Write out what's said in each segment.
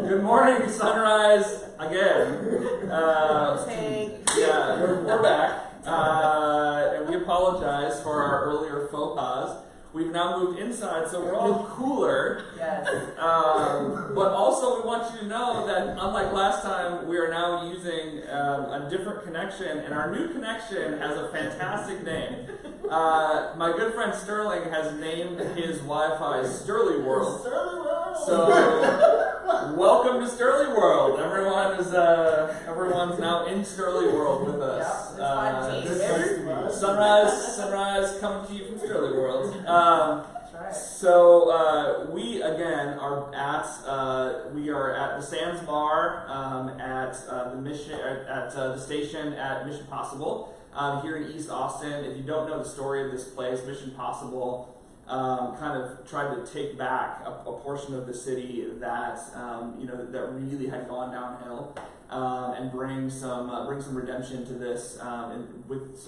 Good morning, Sunrise, again. Yeah, we're back. And we apologize for our earlier faux pas. We've now moved inside, so we're all cooler. Yes. But also, we want you to know that, unlike last time, we are now using a different connection, and our new connection has a fantastic name. My good friend Sterling has named his Wi-Fi Sterling World. So, welcome to Sterling World. Everyone's now in Sterling World with us. Sunrise coming to you from Sterling World. So we again are at the Sands Bar at the station at Mission Possible here in East Austin. If you don't know the story of this place, Mission Possible kind of tried to take back a portion of the city that that really had gone downhill, and bring some redemption to this, with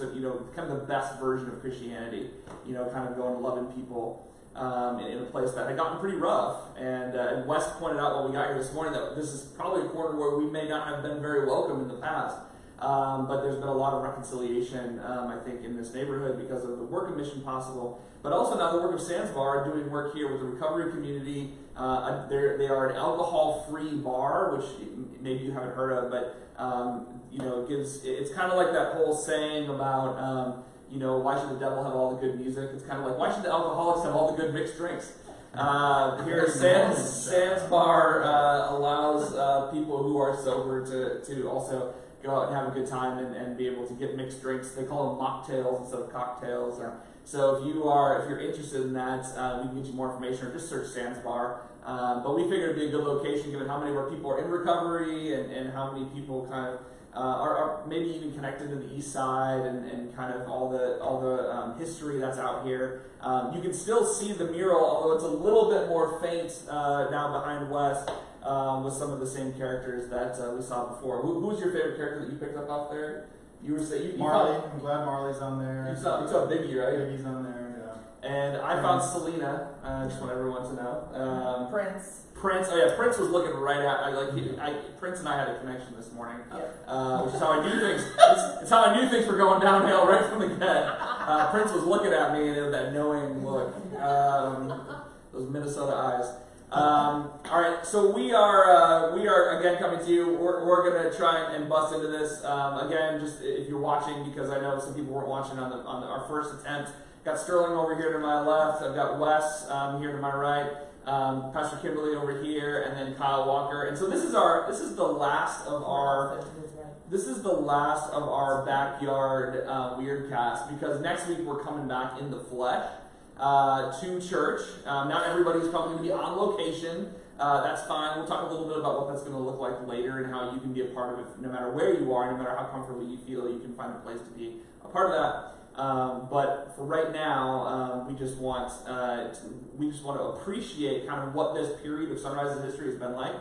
kind of the best version of Christianity, kind of going to loving people in a place that had gotten pretty rough. And Wes pointed out when we got here this morning that this is probably a corner where we may not have been very welcome in the past. But there's been a lot of reconciliation, I think, in this neighborhood because of the work of Mission Possible, but also now the work of Sands Bar, doing work here with the recovery community. They are an alcohol-free bar, which maybe you haven't heard of, but it's kind of like that whole saying about why should the devil have all the good music? It's kind of like, why should the alcoholics have all the good mixed drinks? Here at Sands Bar allows people who are sober to also go out and have a good time and be able to get mixed drinks. They call them mocktails instead of cocktails. Yeah. So if you're interested in that, we can get you more information, or just search Sands Bar. But we figured it'd be a good location given how many of our people are in recovery and how many people kind of are maybe even connected to the east side and kind of all the history that's out here. You can still see the mural, although it's a little bit more faint now behind West. With some of the same characters that we saw before. Who was your favorite character that you picked up off there? You were saying Marley. I'm glad Marley's on there. You saw Biggie, right? Biggie's on there. Yeah. And I found Selena. I just want everyone to know. Prince. Oh yeah, Prince was looking right at. Prince and I had a connection this morning, which is how I knew things. It's how I knew things were going downhill right from the get. Prince was looking at me and it was that knowing look, those Minnesota eyes. All right, so we are again coming to you. We're gonna try and bust into this again. Just if you're watching, because I know some people weren't watching on our first attempt. Got Sterling over here to my left. I've got Wes here to my right. Pastor Kimberly over here, and then Kyle Walker. And so this is the last of our backyard WEIRDCast, because next week we're coming back in the flesh. To church. Not everybody's probably going to be on location. That's fine. We'll talk a little bit about what that's going to look like later and how you can be a part of it no matter where you are, no matter how comfortable you feel. You can find a place to be a part of that. But for right now, we just want to appreciate kind of what this period of Sunrise's history has been like.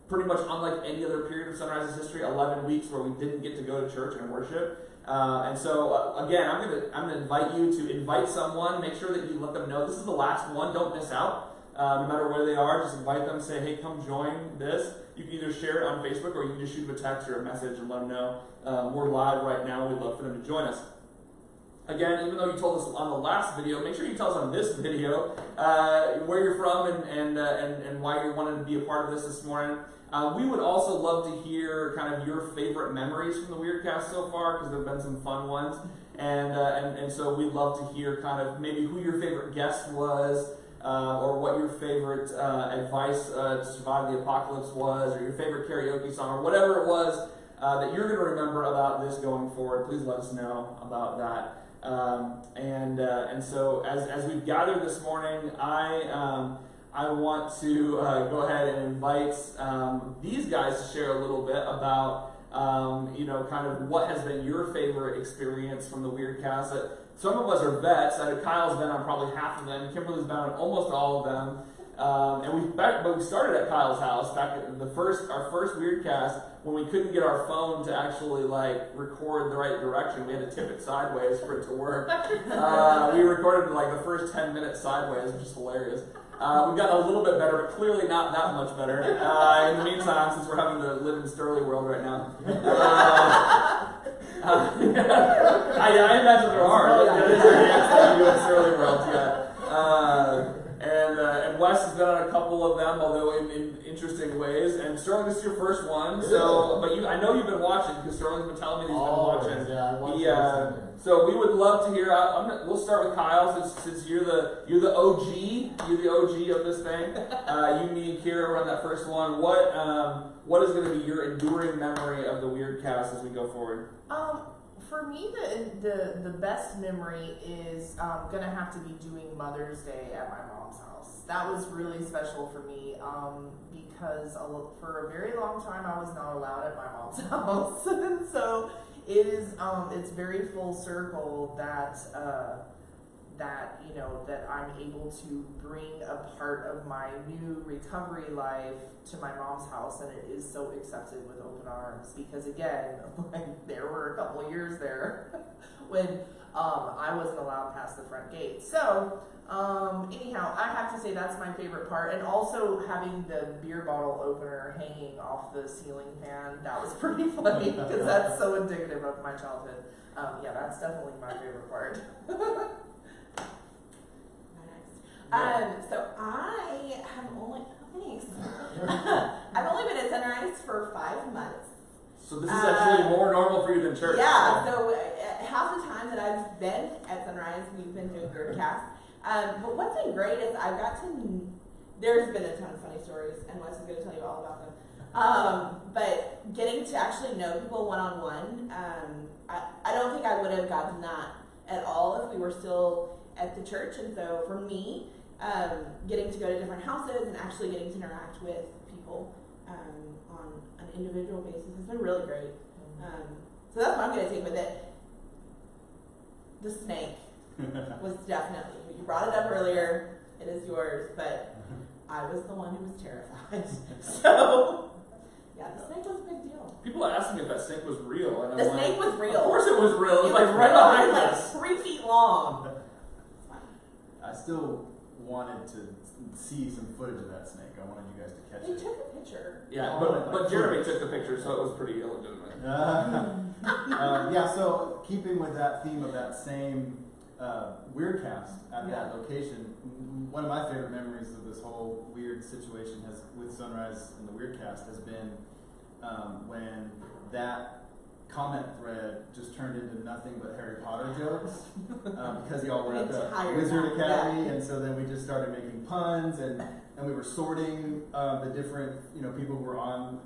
Pretty much unlike any other period of Sunrise's history, 11 weeks where we didn't get to go to church and worship. And so again, I'm gonna invite you to invite someone. Make sure that you let them know this is the last one. Don't miss out. No matter where they are, just invite them. Say, hey, come join this. You can either share it on Facebook or you can just shoot them a text or a message and let them know we're live right now. We'd love for them to join us. Again, even though you told us on the last video, make sure you tell us on this video where you're from and why you're wanting to be a part of this morning. We would also love to hear kind of your favorite memories from the WEIRDCast so far, because there have been some fun ones, and so we'd love to hear kind of maybe who your favorite guest was, or what your favorite advice to survive the apocalypse was, or your favorite karaoke song, or whatever it was that you're going to remember about this going forward. Please let us know about that. And so as we've gathered this morning, I want to go ahead and invite these guys to share a little bit about, kind of what has been your favorite experience from the WEIRDCast. Some of us are vets. Kyle's been on probably half of them. Kimberly's been on almost all of them. But we started at Kyle's house back at our first WEIRDCast when we couldn't get our phone to actually record the right direction. We had to tip it sideways for it to work. We recorded the first 10 minutes sideways, which is hilarious. We've gotten a little bit better, but clearly not that much better. In the meantime, since we're having to live in Sterling world right now. I imagine there are. That is a dance that you do in Sterling world, yeah. And Wes has been on a couple of them, although in interesting ways. And Sterling, this is your first one, so but I know you've been watching because Sterling's been telling me that he's been watching. Yeah, I watched so we would love to hear. We'll start with Kyle since you're the OG. You're the OG of this thing. You, me, and Kira run that first one. What is going to be your enduring memory of the WEIRDCast as we go forward? For me, the best memory is going to have to be doing Mother's Day at my mom's house. That was really special for me because for a very long time I was not allowed at my mom's house. And so it's very full circle that I'm able to bring a part of my new recovery life to my mom's house, and it is so accepted with open arms because, again, there were a couple of years there when I wasn't allowed past the front gate. So anyhow, I have to say that's my favorite part, and also having the beer bottle opener hanging off the ceiling fan, that was pretty funny because that's so indicative of my childhood. Yeah, that's definitely my favorite part. So I have only, I've only been at Sunrise for 5 months. So this is actually more normal for you than church. Yeah, so half the time that I've been at Sunrise, we've been doing WEIRDCast. But what's been great is I've got to, there's been a ton of funny stories, and Wes is going to tell you all about them. But getting to actually know people one-on-one, I don't think I would have gotten that at all if we were still at the church. And so for me, getting to go to different houses and actually getting to interact with people on an individual basis has been really great. So that's what I'm going to take with it. The snake was definitely, you brought it up earlier, it is yours, but I was the one who was terrified. So, yeah, the snake was a big deal. People asked me if that snake was real. And the snake was real. Of course it was real. It was like right behind us. 3 feet long. I still wanted to see some footage of that snake. I wanted you guys to catch They it. took a picture. Yeah, but Jeremy took the picture, so it was pretty illegitimate. Yeah, so keeping with that theme of that same WEIRDCast at that location, one of my favorite memories of this whole weird situation with Sunrise and the WEIRDCast has been when that comment thread just turned into nothing but Harry Potter jokes because y'all were at the Wizard Academy, and so then we just started making puns and we were sorting the different people who were on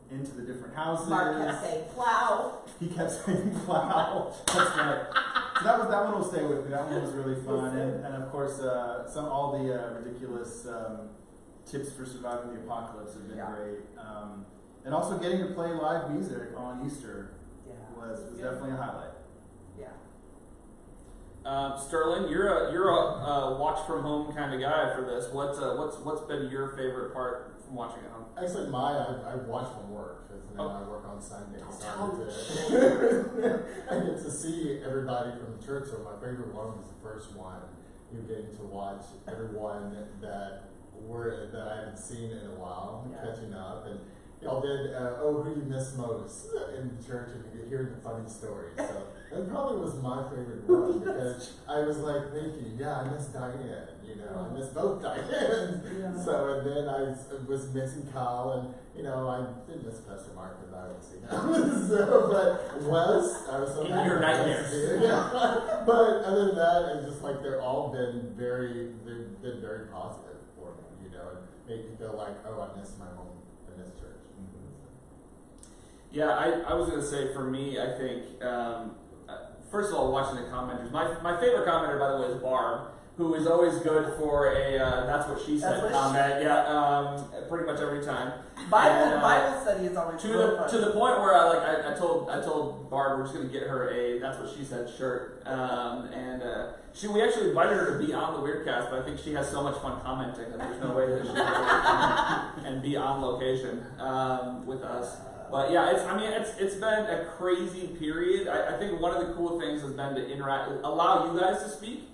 into the different houses. Mark kept saying plow. He kept saying plow. That's right. So that one will stay with me. That one was really fun, and of course all the ridiculous tips for surviving the apocalypse have been great. And also getting to play live music on Easter was definitely a highlight. Yeah. Sterling, you're a watch from home kind of guy for this. What's been your favorite part from watching at home? Actually, I watch from work because I work on Sundays. I get to see everybody from the church. So my favorite one was the first one. You're getting to watch everyone that I haven't seen in a while, catching up, and y'all did who you miss most in the church, and you hear the funny stories. So that probably was my favorite one because I was like thinking, I miss Diane. I miss both Dianes. Yeah. So and then I was missing Kyle, and I did miss Pastor Mark because I would see him. But Wes, I was so in your nightmares. But other than that, and just like they've been very positive for me, and made me feel like, I miss my home, I miss church. Yeah, I was going to say for me, I think, first of all, watching the commenters, my favorite commenter, by the way, is Barb, who is always good for a that's what she said comment. Pretty much every time. Bible study is always to the point where I told Barb we're just going to get her a that's what she said shirt. We actually invited her to be on the WEIRDCast, but I think she has so much fun commenting that there's no way that she can and be on location with us. But yeah, it's been a crazy period. I think one of the cool things has been to allow you guys to speak.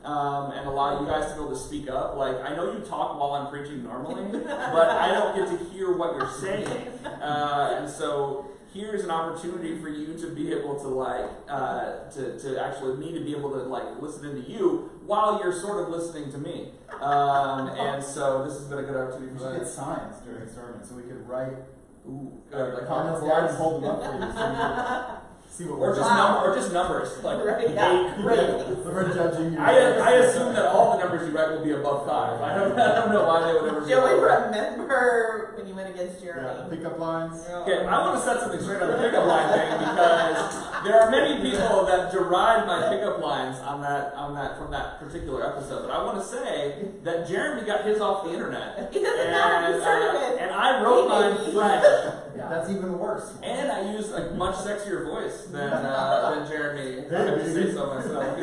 and allow you guys to be able to speak up. Like, I know you talk while I'm preaching normally, but I don't get to hear what you're saying. And so here's an opportunity for you to be able to to actually me to be able to listen into you while you're sort of listening to me. And so this has been a good opportunity We for should get that. signs during sermon so we could write Like comments down and hold them up for you. So see what or we're just Wow. numbers like Right, eight. yeah. Right. We're judging you. I assume that all the numbers you write will be above 5. I don't know why they would ever be Joey, above 5. remember when you went against Yeah, Jeremy? pickup lines. Okay, I want to set something straight on the pickup line thing because there are many people that deride my pickup lines on that from that particular episode. But I want to say that Jeremy got his off the internet, He doesn't matter. He's certain. and I wrote mine fresh, That's even worse. and I used a much sexier voice than Jeremy. I have to say so myself.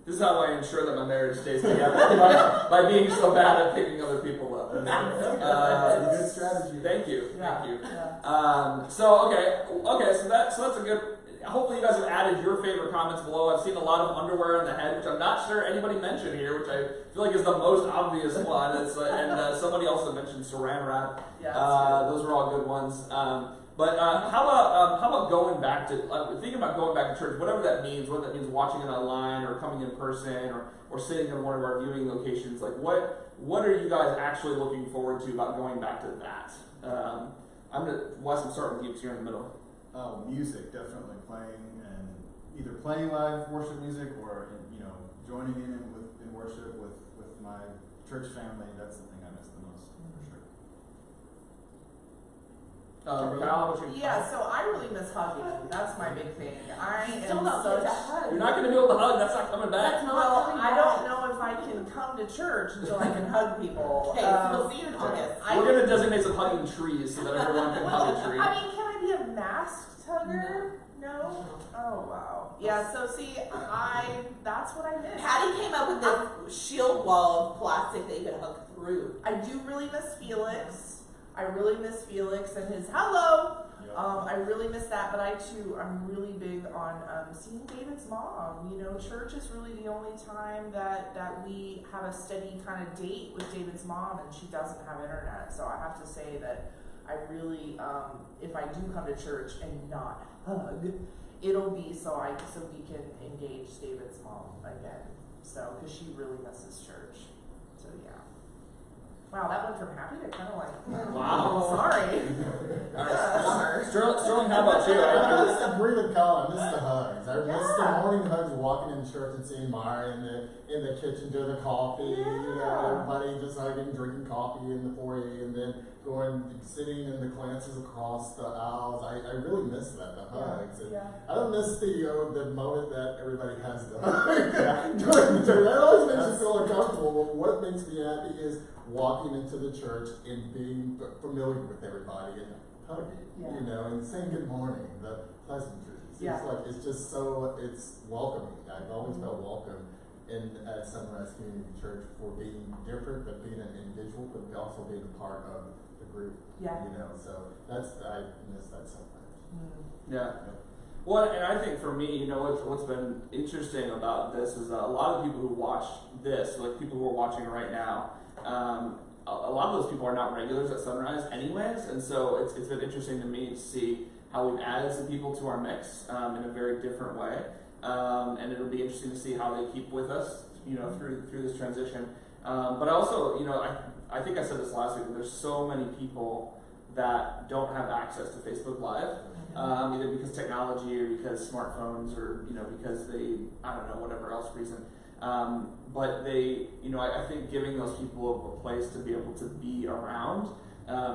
This is how I ensure that my marriage stays together by being so bad at picking other people up. Good strategy. Thank you. Yeah. So that's a good. Hopefully you guys have added your favorite comments below. I've seen a lot of underwear in the head, which I'm not sure anybody mentioned here, which I feel like is the most obvious one. It's and somebody also mentioned saran wrap. Yeah, Those are all good ones. But how about going back to thinking about going back to church, whatever that means, whether that means watching it online or coming in person or sitting in one of our viewing locations. Like what are you guys actually looking forward to about going back to that? Wes, I'm starting with you because you're in the middle. Oh, music, definitely playing and either playing live worship music or joining in worship with my church family. That's the thing I miss the most for sure. Kyle, what's your Yeah, so I really miss hugging. That's my big thing. I Still am don't such. get that hug. You're not going to be able to hug. That's not coming back. That's not Well, coming I back. don't know if I can come to church until I can hug people. Okay, so we'll see you in August. We're going to designate some hugging trees so that everyone can hug a tree. I mean, can I be a masked hugger? No? Oh, wow. Yeah, so see, that's what I miss. Patty came up with this shield wall of plastic that you could hug through. I do really miss Felix. I really miss Felix and his hello. Yep. I really miss that, but I'm really big on seeing David's mom. Church is really the only time that we have a steady kind of date with David's mom, and she doesn't have internet. So I have to say that I really, if I do come to church and not hug, it'll be so we can engage David's mom again. So, because she really misses church. So yeah. Wow, that went from happy to kind of like, Wow. sorry. All right. Sterling, how about you? I agree with Kyle. I miss the hugs. I miss the Yeah. morning hugs, walking in church and seeing Mara in the kitchen doing the coffee. Everybody just hugging, drinking coffee in the foyer, and then sitting in the glances across the aisles. I really miss that, the hugs. And I don't miss the moment that everybody has the hug during the church. That always makes you feel uncomfortable. But what makes me happy is walking into the church and being familiar with everybody and hugging, and saying good morning, the pleasantries. Yeah. It's just so, it's welcoming. I've always felt welcome at Sunrise Community Church for being different, but being an individual, but also being a part of the group. Yeah. So I miss that so much. Yeah. Well, and I think for me, what's been interesting about this is a lot of people who watch this, like people who are watching right now, a lot of those people are not regulars at Sunrise anyways, and so it's been interesting to me to see how we've added some people to our mix in a very different way, and it'll be interesting to see how they keep with us, through this transition. But also, I think I said this last week, but there's so many people that don't have access to Facebook Live, either because technology or because smartphones or because they, I don't know, whatever else reason. But they, I think giving those people a place to be able to be around.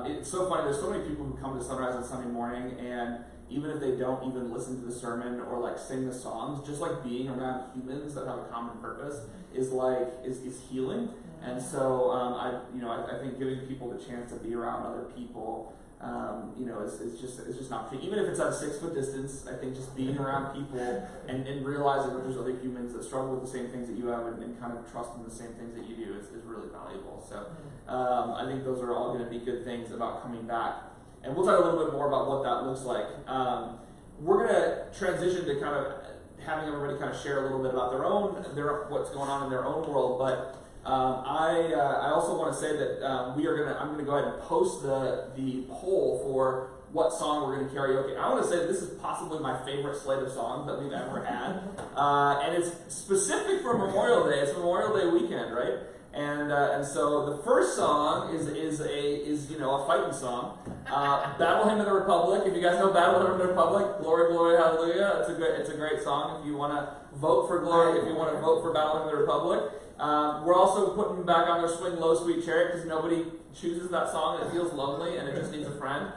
It's so funny. There's so many people who come to Sunrise on Sunday morning, and even if they don't even listen to the sermon or sing the songs, just being around humans that have a common purpose is healing. And so I think giving people the chance to be around other people, is just not free. Even if it's at a 6-foot distance, I think just being around people and realizing that there's other humans that struggle with the same things that you have and kind of trusting the same things that you do is really valuable. So I think those are all going to be good things about coming back. And we'll talk a little bit more about what that looks like. We're going to transition to kind of having everybody kind of share a little bit about what's going on in their own world. But I also want to say that I'm going to go ahead and post the poll for what song we're going to karaoke. I want to say that this is possibly my favorite slate of songs that we've ever had, and it's specific for Memorial Day. It's Memorial Day weekend, right? And so the first song is a fighting song, Battle Hymn of the Republic. If you guys know Battle Hymn of the Republic, Glory, Glory, Hallelujah. It's a great song. If you want to vote for Glory, if you want to vote for Battle Hymn of the Republic. We're also putting back on their Swing Low, Sweet Chariot, because nobody chooses that song. It feels lonely and it just needs a friend.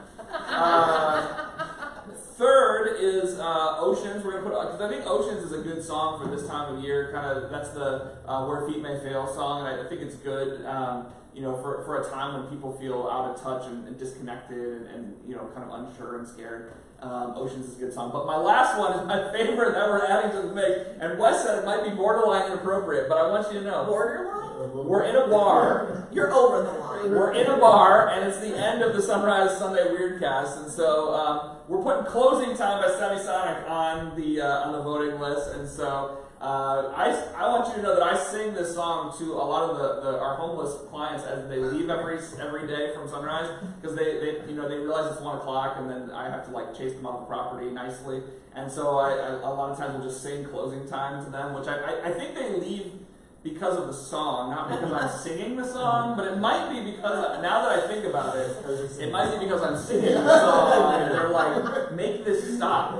Third is Oceans. We're gonna put, because I think Oceans is a good song for this time of year. Kind of, that's the Where Feet May Fail song, and I think it's good. For a time when people feel out of touch and disconnected and kind of unsure and scared. Oceans is a good song. But my last one is my favorite that we're adding to the mix. And Wes said it might be borderline inappropriate, but I want you to know. Borderline? We're in a bar. You're over the line. We're in a bar, and it's the end of the Sunrise Sunday WEIRDCast, and so we're putting Closing Time by Semisonic on the voting list, and so I want you to know that I sing this song to a lot of our homeless clients as they leave every day from Sunrise, because they realize it's 1 o'clock, and then I have to chase them off the property nicely, and so I a lot of times will just sing Closing Time to them, which I think they leave because of the song, not because I'm singing the song, but it might be because, now that I think about it, it might be because I'm singing the song, and they're like, make this stop.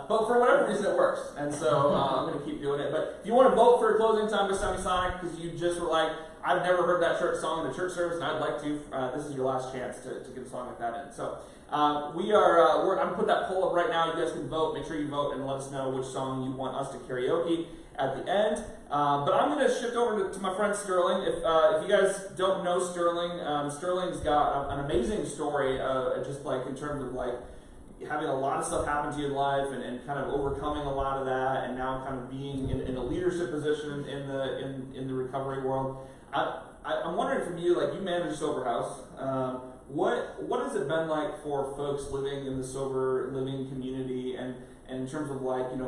But for whatever reason, it works, and so I'm going to keep doing it. But if you want to vote for Closing Time by Semisonic, because you just were like, I've never heard that church song in the church service, and I'd like to, this is your last chance to get a song like that in. So I'm going to put that poll up right now. You guys can vote. Make sure you vote and let us know which song you want us to karaoke at the end. But I'm going to shift over to my friend Sterling. If you guys don't know Sterling, Sterling's got an amazing story, just in terms of having a lot of stuff happen to you in life and kind of overcoming a lot of that, and now kind of being in a leadership position in the recovery world. I'm wondering from you, you manage a sober house. What has it been like for folks living in the sober living community, and in terms of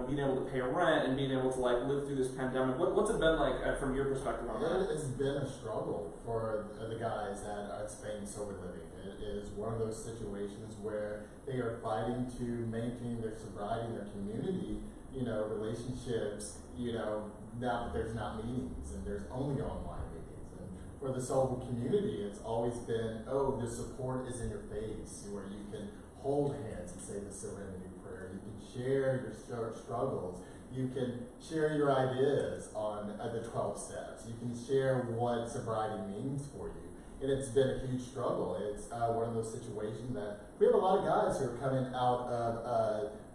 being able to pay rent and being able to live through this pandemic? What's it been like from your perspective on that? It has been a struggle for the guys that are staying sober living. It is one of those situations where they are fighting to maintain their sobriety in their community, relationships, now that there's not meetings and there's only online meetings. And for the sober community, it's always been, the support is in your face, where you can hold hands and say the serenity prayer. You can share your struggles. You can share your ideas on the 12 steps. You can share what sobriety means for you. And it's been a huge struggle. It's one of those situations that we have a lot of guys who are coming out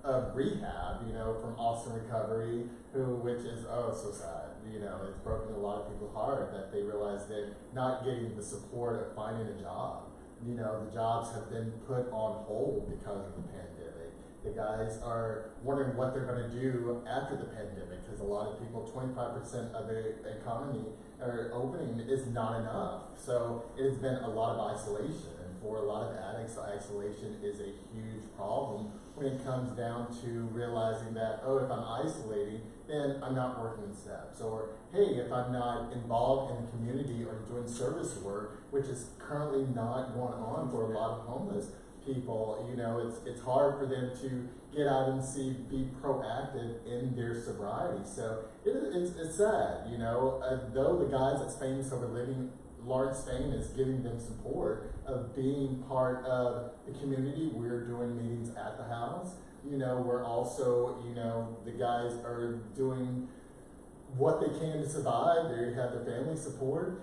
of rehab, from Austin Recovery, which is so sad. It's broken a lot of people's heart that they realize they're not getting the support of finding a job. The jobs have been put on hold because of the pandemic. The guys are wondering what they're going to do after the pandemic, because a lot of people, 25% of the economy or opening is not enough. So it has been a lot of isolation, and for a lot of addicts, isolation is a huge problem when it comes down to realizing that, if I'm isolating, then I'm not working in steps. Or, hey, if I'm not involved in the community or doing service work, which is currently not going on for a lot of homeless people, it's hard for them to get out and be proactive in their sobriety. So it's sad, though the guys at Spain Sober Living, Lawrence Spain is giving them support of being part of the community. We're doing meetings at the house. We're also, the guys are doing what they can to survive. They have their family support.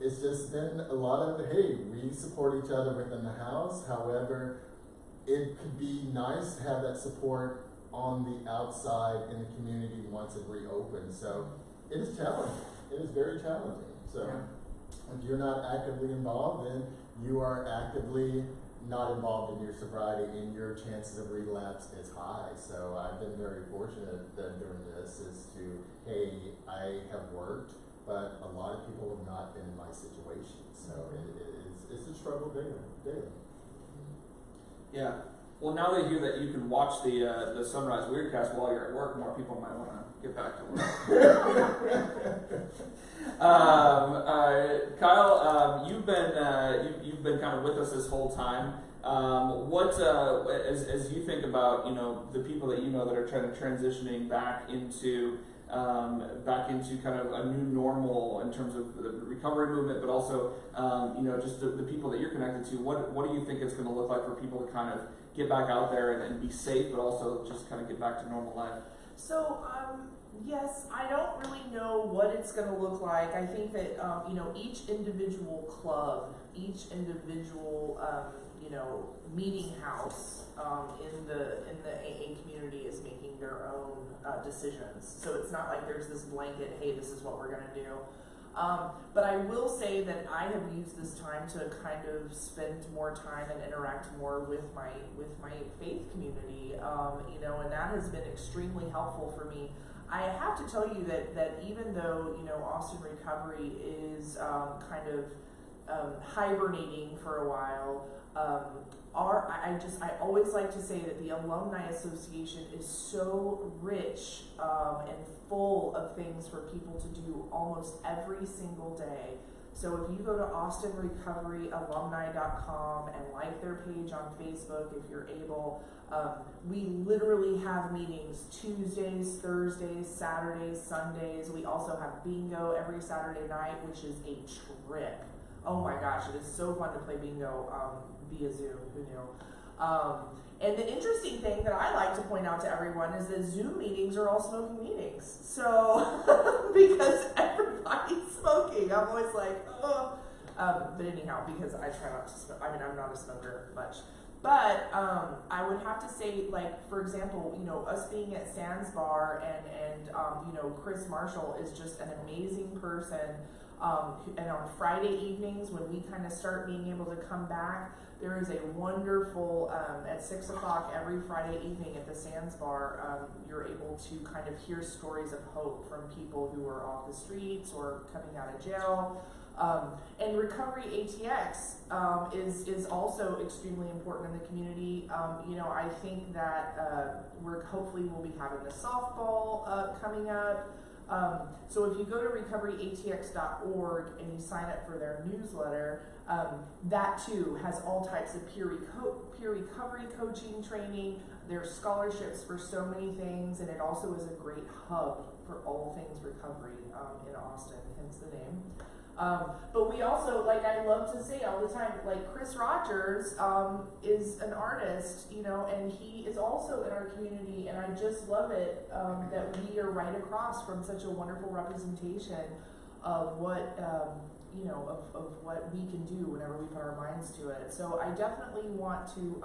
It's just been a lot of, hey, we support each other within the house. However, it could be nice to have that support on the outside in the community once it reopens. So it is challenging. It is very challenging. So if you're not actively involved, then you are actively not involved in your sobriety, and your chances of relapse is high. So I've been very fortunate that during this is to, hey, I have worked, but a lot of people have not been in my situation. So it's a struggle daily. Yeah. Well, now they hear that you can watch the Sunrise WEIRDCast while you're at work, more people might want to get back to work. Kyle, you've been kind of with us this whole time. As you think about the people that that are trying to transitioning back into kind of a new normal in terms of the recovery movement, but also just the people that you're connected to. What do you think it's going to look like for people to kind of get back out there and be safe, but also just kind of get back to normal life? So, yes, I don't really know what it's going to look like. I think that each individual club, each individual meeting house in the AA community is making their own decisions. So it's not like there's this blanket, hey, this is what we're going to do. But I will say that I have used this time to kind of spend more time and interact more with my faith community, and that has been extremely helpful for me. I have to tell you that even though Austin Recovery is kind of hibernating for a while, I always like to say that the Alumni Association is so rich and full of things for people to do almost every single day. So if you go to austinrecoveryalumni.com and like their page on Facebook if you're able, we literally have meetings Tuesdays, Thursdays, Saturdays, Sundays. We also have bingo every Saturday night, which is a trip. Oh my gosh, it is so fun to play bingo via Zoom. Who knew? And the interesting thing that I like to point out to everyone is that Zoom meetings are all smoking meetings. So, because everybody's smoking, I'm always like, oh. But anyhow, because I try not to smoke. I mean, I'm not a smoker much. But I would have to say, like, for example, us being at Sands Bar and Chris Marshall is just an amazing person. And on Friday evenings, when we kind of start being able to come back, there is a wonderful, at 6 o'clock every Friday evening at the Sands Bar, you're able to kind of hear stories of hope from people who are off the streets or coming out of jail. And Recovery ATX is also extremely important in the community. I think that hopefully we'll be having the softball coming up. So if you go to recoveryatx.org and you sign up for their newsletter, that too has all types of peer recovery coaching training. There's scholarships for so many things, and it also is a great hub for all things recovery in Austin, hence the name. But we also, like I love to say all the time, like Chris Rogers is an artist, and he is also in our community, and I just love it that we are right across from such a wonderful representation of what, of what we can do whenever we put our minds to it. So I definitely want to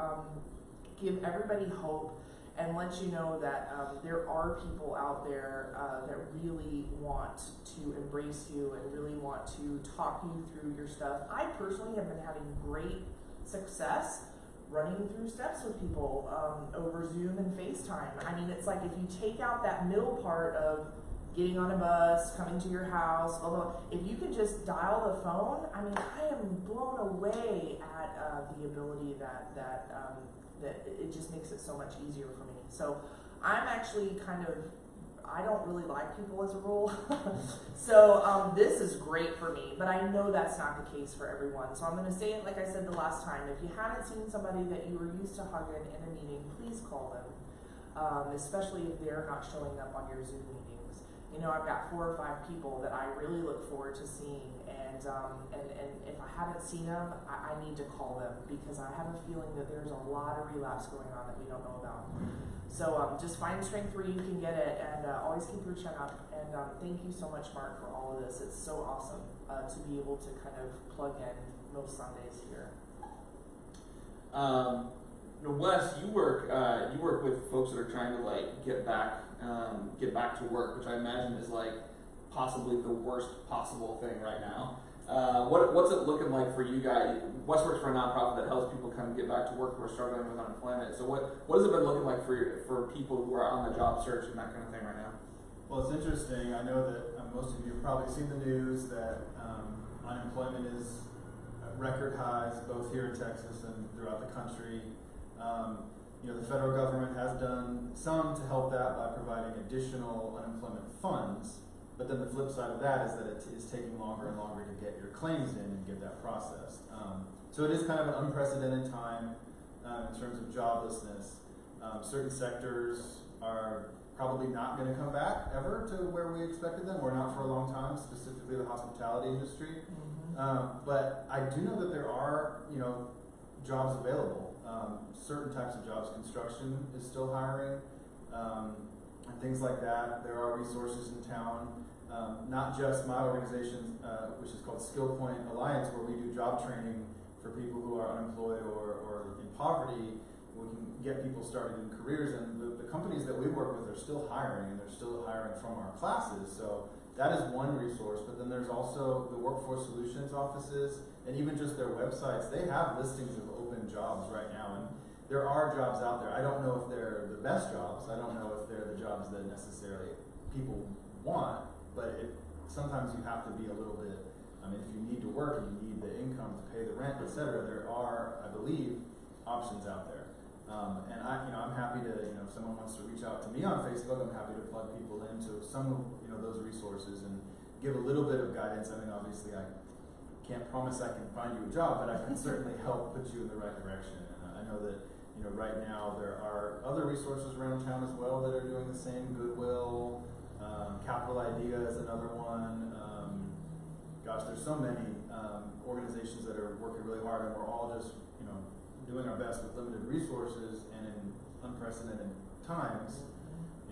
give everybody hope and let you know that there are people out there that really want to embrace you and really want to talk you through your stuff. I personally have been having great success running through steps with people over Zoom and FaceTime. I mean, it's like if you take out that middle part of getting on a bus, coming to your house, blah, blah, if you can just dial the phone, I mean, I am blown away at the ability that it just makes it so much easier for me. So I'm actually I don't really like people as a rule. So this is great for me, but I know that's not the case for everyone. So I'm going to say it like I said the last time. If you haven't seen somebody that you were used to hugging in a meeting, please call them, especially if they're not showing up on your Zoom meetings. I've got 4 or 5 people that I really look forward to seeing, and if I haven't seen them, I need to call them because I have a feeling that there's a lot of relapse going on that we don't know about. So just find strength where you can get it, and always keep your chin up. And thank you so much, Mark, for all of this. It's so awesome to be able to kind of plug in most Sundays here. Wes, you work with folks that are trying to get back to work, which I imagine is possibly the worst possible thing right now. What's it looking like for you guys? Wes works for a nonprofit that helps people kind of get back to work who are struggling with unemployment. So what has it been looking like for people who are on the job search and that kind of thing right now? Well, it's interesting. I know that most of you have probably seen the news that unemployment is at record highs both here in Texas and throughout the country. the federal government has done some to help that by providing additional unemployment funds, but then the flip side of that is that it is taking longer and longer to get your claims in and get that processed. So it is kind of an unprecedented time in terms of joblessness. Certain sectors are probably not going to come back ever to where we expected them, or not for a long time, specifically the hospitality industry. But I do know that there are, jobs available. Certain types of jobs, construction is still hiring, and things like that. There are resources in town, not just my organization, which is called Skill Point Alliance, where we do job training for people who are unemployed or in poverty. We can get people started in careers, and the companies that we work with are still hiring, and they're still hiring from our classes. So that is one resource, but then there's also the Workforce Solutions offices, and even just their websites. They have listings of open jobs right now, and there are jobs out there. I don't know if they're the best jobs. I don't know if they're the jobs that necessarily people want, but sometimes you have to be a little bit, if you need to work and you need the income to pay the rent, etc., there are, I believe, options out there. And I'm happy to, if someone wants to reach out to me on Facebook, I'm happy to plug people into some of, those resources and give a little bit of guidance. Obviously I can't promise I can find you a job, but I can certainly help put you in the right direction. And I know that, right now there are other resources around town as well that are doing the same. Goodwill, Capital Idea is another one. There's so many organizations that are working really hard, and we're all just, doing our best with limited resources and in unprecedented times.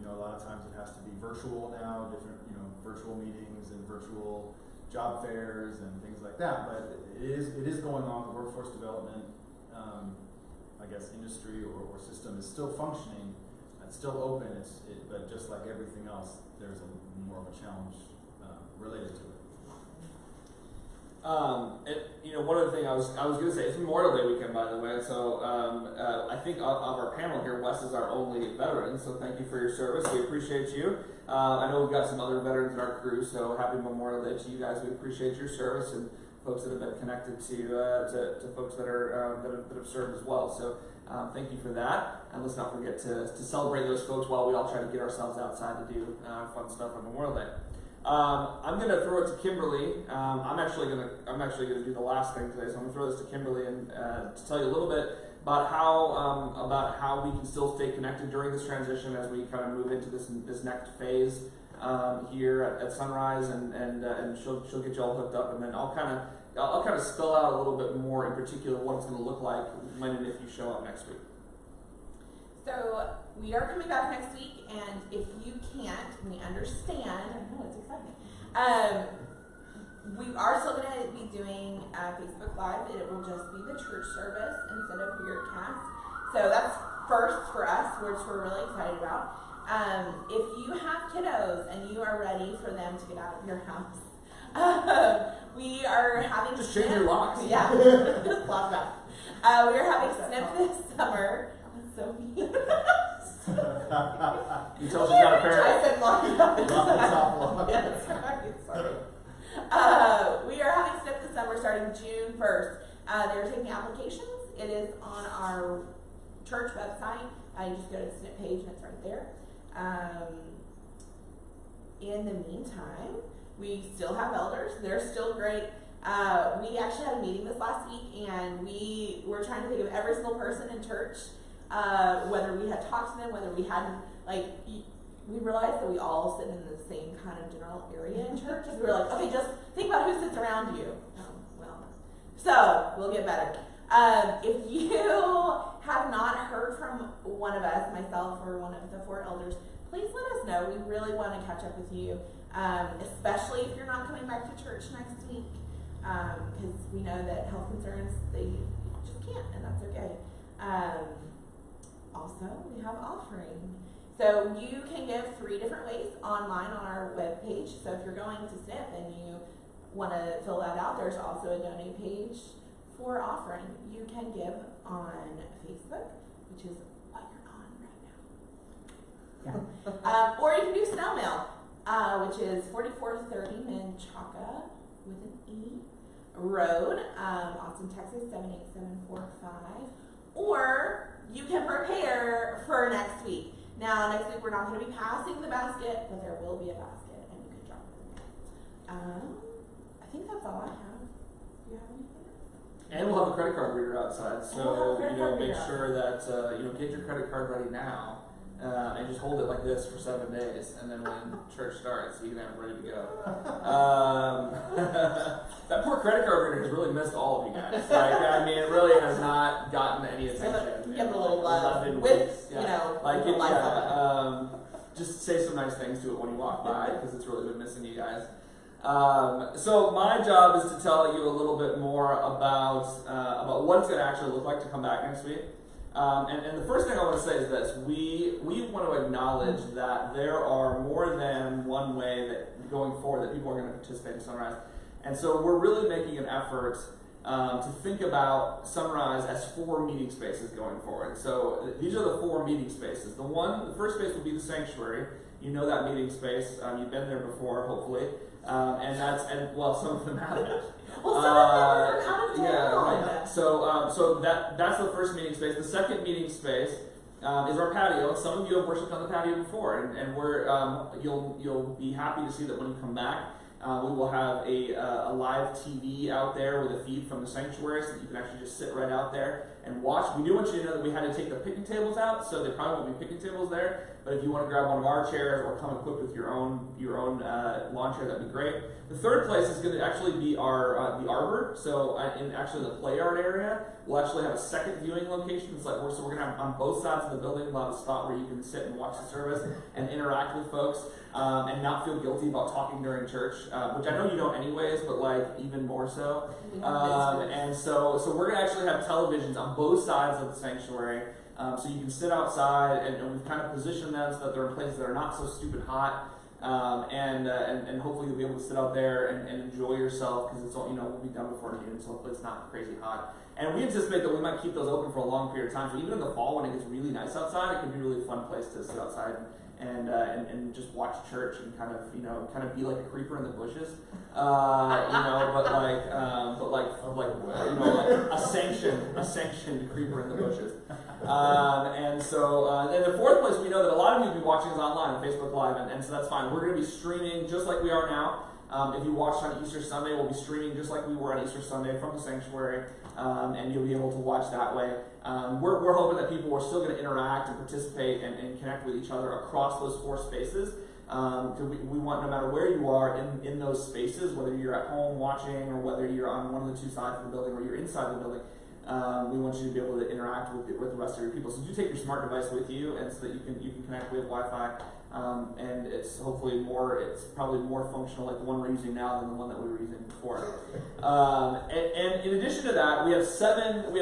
A lot of times it has to be virtual now, different, virtual meetings and virtual job fairs and things like that. But it is going on. The workforce development, industry or system is still functioning. It's still open. But just like everything else, there's more of a challenge related to it. One other thing I was going to say, it's Memorial Day weekend, by the way. So I think of our panel here, Wes is our only veteran. So thank you for your service. We appreciate you. I know we've got some other veterans in our crew. So happy Memorial Day to you guys. We appreciate your service and folks that have been connected to folks that are that have served as well. So thank you for that. And let's not forget to celebrate those folks while we all try to get ourselves outside to do fun stuff on Memorial Day. I'm going to throw it to Kimberly. I'm actually going to do the last thing today, so I'm going to throw this to Kimberly and to tell you a little bit about how we can still stay connected during this transition as we kind of move into this next phase here at Sunrise, and she'll get you all hooked up, and then I'll kind of spell out a little bit more in particular what it's going to look like when and if you show up next week. So we are coming back next week, and if you can't, we understand. I know, it's exciting. We are still going to be doing Facebook Live. It will just be the church service instead of WEIRDCast. So that's first for us, which we're really excited about. If you have kiddos and you are ready for them to get out of your house, we are having just change your locks. Yeah, just lock back. We are having SNP this summer. So mean. You tell she's got a parent. I said lock it up. Yes, sorry. We are having SNP this summer starting June 1st. They're taking applications. It is on our church website. You just go to the SNP page and it's right there. In the meantime, we still have elders. They're still great. We actually had a meeting this last week, and we were trying to think of every single person in church. Whether we had talked to them, whether we hadn't, we realized that we all sit in the same kind of general area in church. We were like, okay, just think about who sits around you. So we'll get better. If you have not heard from one of us, myself or one of the 4 elders, please let us know. We really want to catch up with you, especially if you're not coming back to church next week, because we know that health concerns, they just can't, and that's okay. Also, we have offering. So you can give 3 different ways online on our webpage. So if you're going to SNP and you want to fill that out, there's also a donate page for offering. You can give on Facebook, which is what you're on right now. Yeah. Or you can do snail mail, which is 4430 Menchaca with an E Road, Austin, Texas 78745. Or you can prepare for next week. Now, next week we're not going to be passing the basket, but there will be a basket, and you can drop it. I think that's all I have. Do you have anything? And we'll have a credit card reader outside, And we'll have a so credit you know, card make reader sure that get your credit card ready now, and just hold it like this for 7 days, and then when church starts, you can have it ready to go. That poor credit card reader has really missed all of you guys. Like, I mean, it really has not gotten any attention. Give it a little love 11 with, weeks. Yeah. like Like, the life of it. just say some nice things to it when you walk by, because it's really been missing you guys. So my job is to tell you a little bit more about what it's going to actually look like to come back next week. And the first thing I want to say is this: we want to acknowledge that there are more than one way that going forward that people are going to participate in Sunrise, and so we're really making an effort to think about Sunrise as 4 meeting spaces going forward. So these are the 4 meeting spaces. The first space will be the sanctuary. You know that meeting space. You've been there before, hopefully. And some of them haven't. Well, some of them are from out of town. Yeah, right. So that's the first meeting space. The second meeting space is our patio. Some of you have worshipped on the patio before, and we're you'll be happy to see that when you come back. We will have a live TV out there with a feed from the sanctuary, so that you can actually just sit right out there and watch. We do want you to know that we had to take the picnic tables out, so there probably won't be picnic tables there. But if you want to grab one of our chairs or come equipped with your own lawn chair, that'd be great. The third place is going to actually be our the arbor. So in actually the play yard area, we'll actually have a second viewing location. We're going to have on both sides of the building. We'll have a spot where you can sit and watch the service and interact with folks. And not feel guilty about talking during church, which I know you don't anyways, but like even more so. And so we're gonna actually have televisions on both sides of the sanctuary, so you can sit outside, and we've kind of positioned them so that they're in places that are not so stupid hot, and hopefully you'll be able to sit out there and enjoy yourself, because it's all, we'll be done before noon, so hopefully it's not crazy hot. And we anticipate that we might keep those open for a long period of time. So even in the fall when it gets really nice outside, it can be a really fun place to sit outside and just watch church and kind of be like a creeper in the bushes, but like a sanctioned creeper in the bushes. And the fourth place, we know that a lot of you will be watching us online on Facebook Live, and so that's fine. We're going to be streaming just like we are now. If you watched on Easter Sunday, we'll be streaming just like we were on Easter Sunday from the sanctuary, and you'll be able to watch that way. We're hoping that people are still going to interact and participate and connect with each other across those 4 spaces. We want, no matter where you are in those spaces, whether you're at home watching or whether you're on one of the 2 sides of the building or you're inside the building, we want you to be able to interact with the rest of your people. So do take your smart device with you, and so that you can connect with Wi-Fi. And it's probably more functional like the one we're using now than the one that we were using before. And in addition to that, we have 7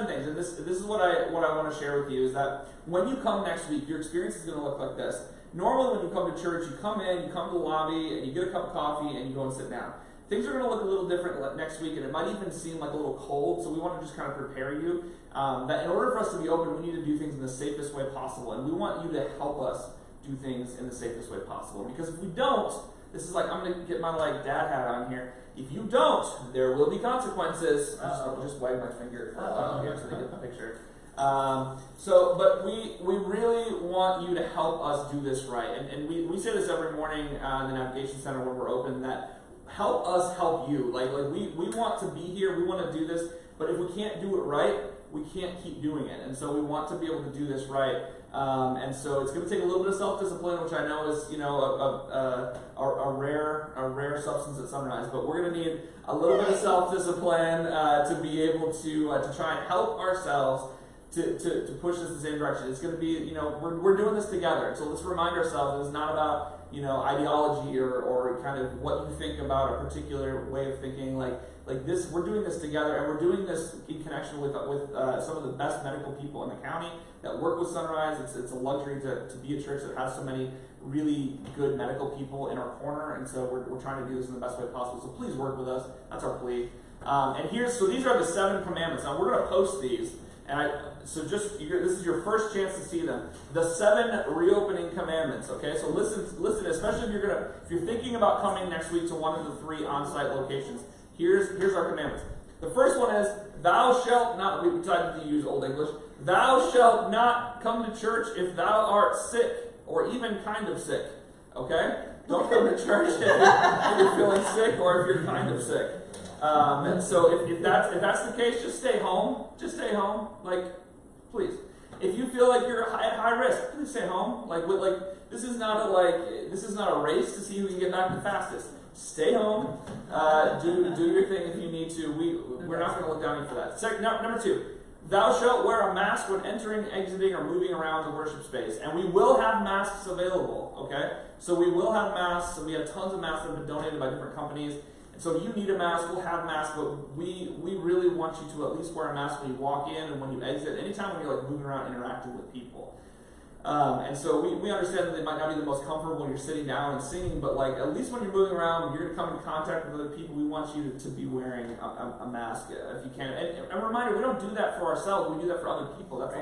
things, and this is what I want to share with you, is that when you come next week, your experience is going to look like this. Normally when you come to church, you come in, you come to the lobby, and you get a cup of coffee, and you go and sit down. Things are going to look a little different next week, and it might even seem like a little cold, so we want to just kind of prepare you that in order for us to be open, we need to do things in the safest way possible, and we want you to help us do things in the safest way possible. Because if we don't, this is like, I'm going to get my dad hat on here. If you don't, there will be consequences. I'll just wag my finger here so they get the picture. But we really want you to help us do this right. And we say this every morning in the Navigation Center when we're open, that help us help you. We want to be here, we want to do this, but if we can't do it right, we can't keep doing it. And so we want to be able to do this right. And so it's going to take a little bit of self-discipline, which I know is, a rare substance at Sunrise. But we're going to need a little bit of self-discipline to be able to try and help ourselves to push this in the same direction. It's going to be, we're doing this together. So let's remind ourselves that it's not about, ideology or kind of what you think about a particular way of thinking. Like this, we're doing this together, and we're doing this in connection with some of the best medical people in the county that work with Sunrise. It's a luxury to be a church that has so many really good medical people in our corner, and so we're trying to do this in the best way possible. So please work with us. That's our plea. So these are the 7 commandments. Now we're going to post these, and this is your first chance to see them. The 7 reopening commandments. Okay, so listen, especially if you're thinking about coming next week to one of the 3 on-site locations. Here's our commandments. The first one is, thou shalt not, we decided to use Old English, thou shalt not come to church if thou art sick, or even kind of sick. Okay? Don't come to church if you're feeling sick or if you're kind of sick. So if that's the case, just stay home. Just stay home. Like, please. If you feel like you're at high risk, please stay home. This is not a race to see who can get back the fastest. Stay home. Do your thing if you need to. We're not going to look down on you for that. Number 2. Thou shalt wear a mask when entering, exiting, or moving around the worship space. And we will have masks available, okay? So we will have masks, and we have tons of masks that have been donated by different companies. And so if you need a mask, we'll have masks, but we really want you to at least wear a mask when you walk in and when you exit, anytime when you're like moving around interacting with people. And so we understand that it might not be the most comfortable when you're sitting down and singing, but like at least when you're moving around, you're going to come in contact with other people. We want you to be wearing a mask if you can. And a reminder, we don't do that for ourselves. We do that for other people. That's the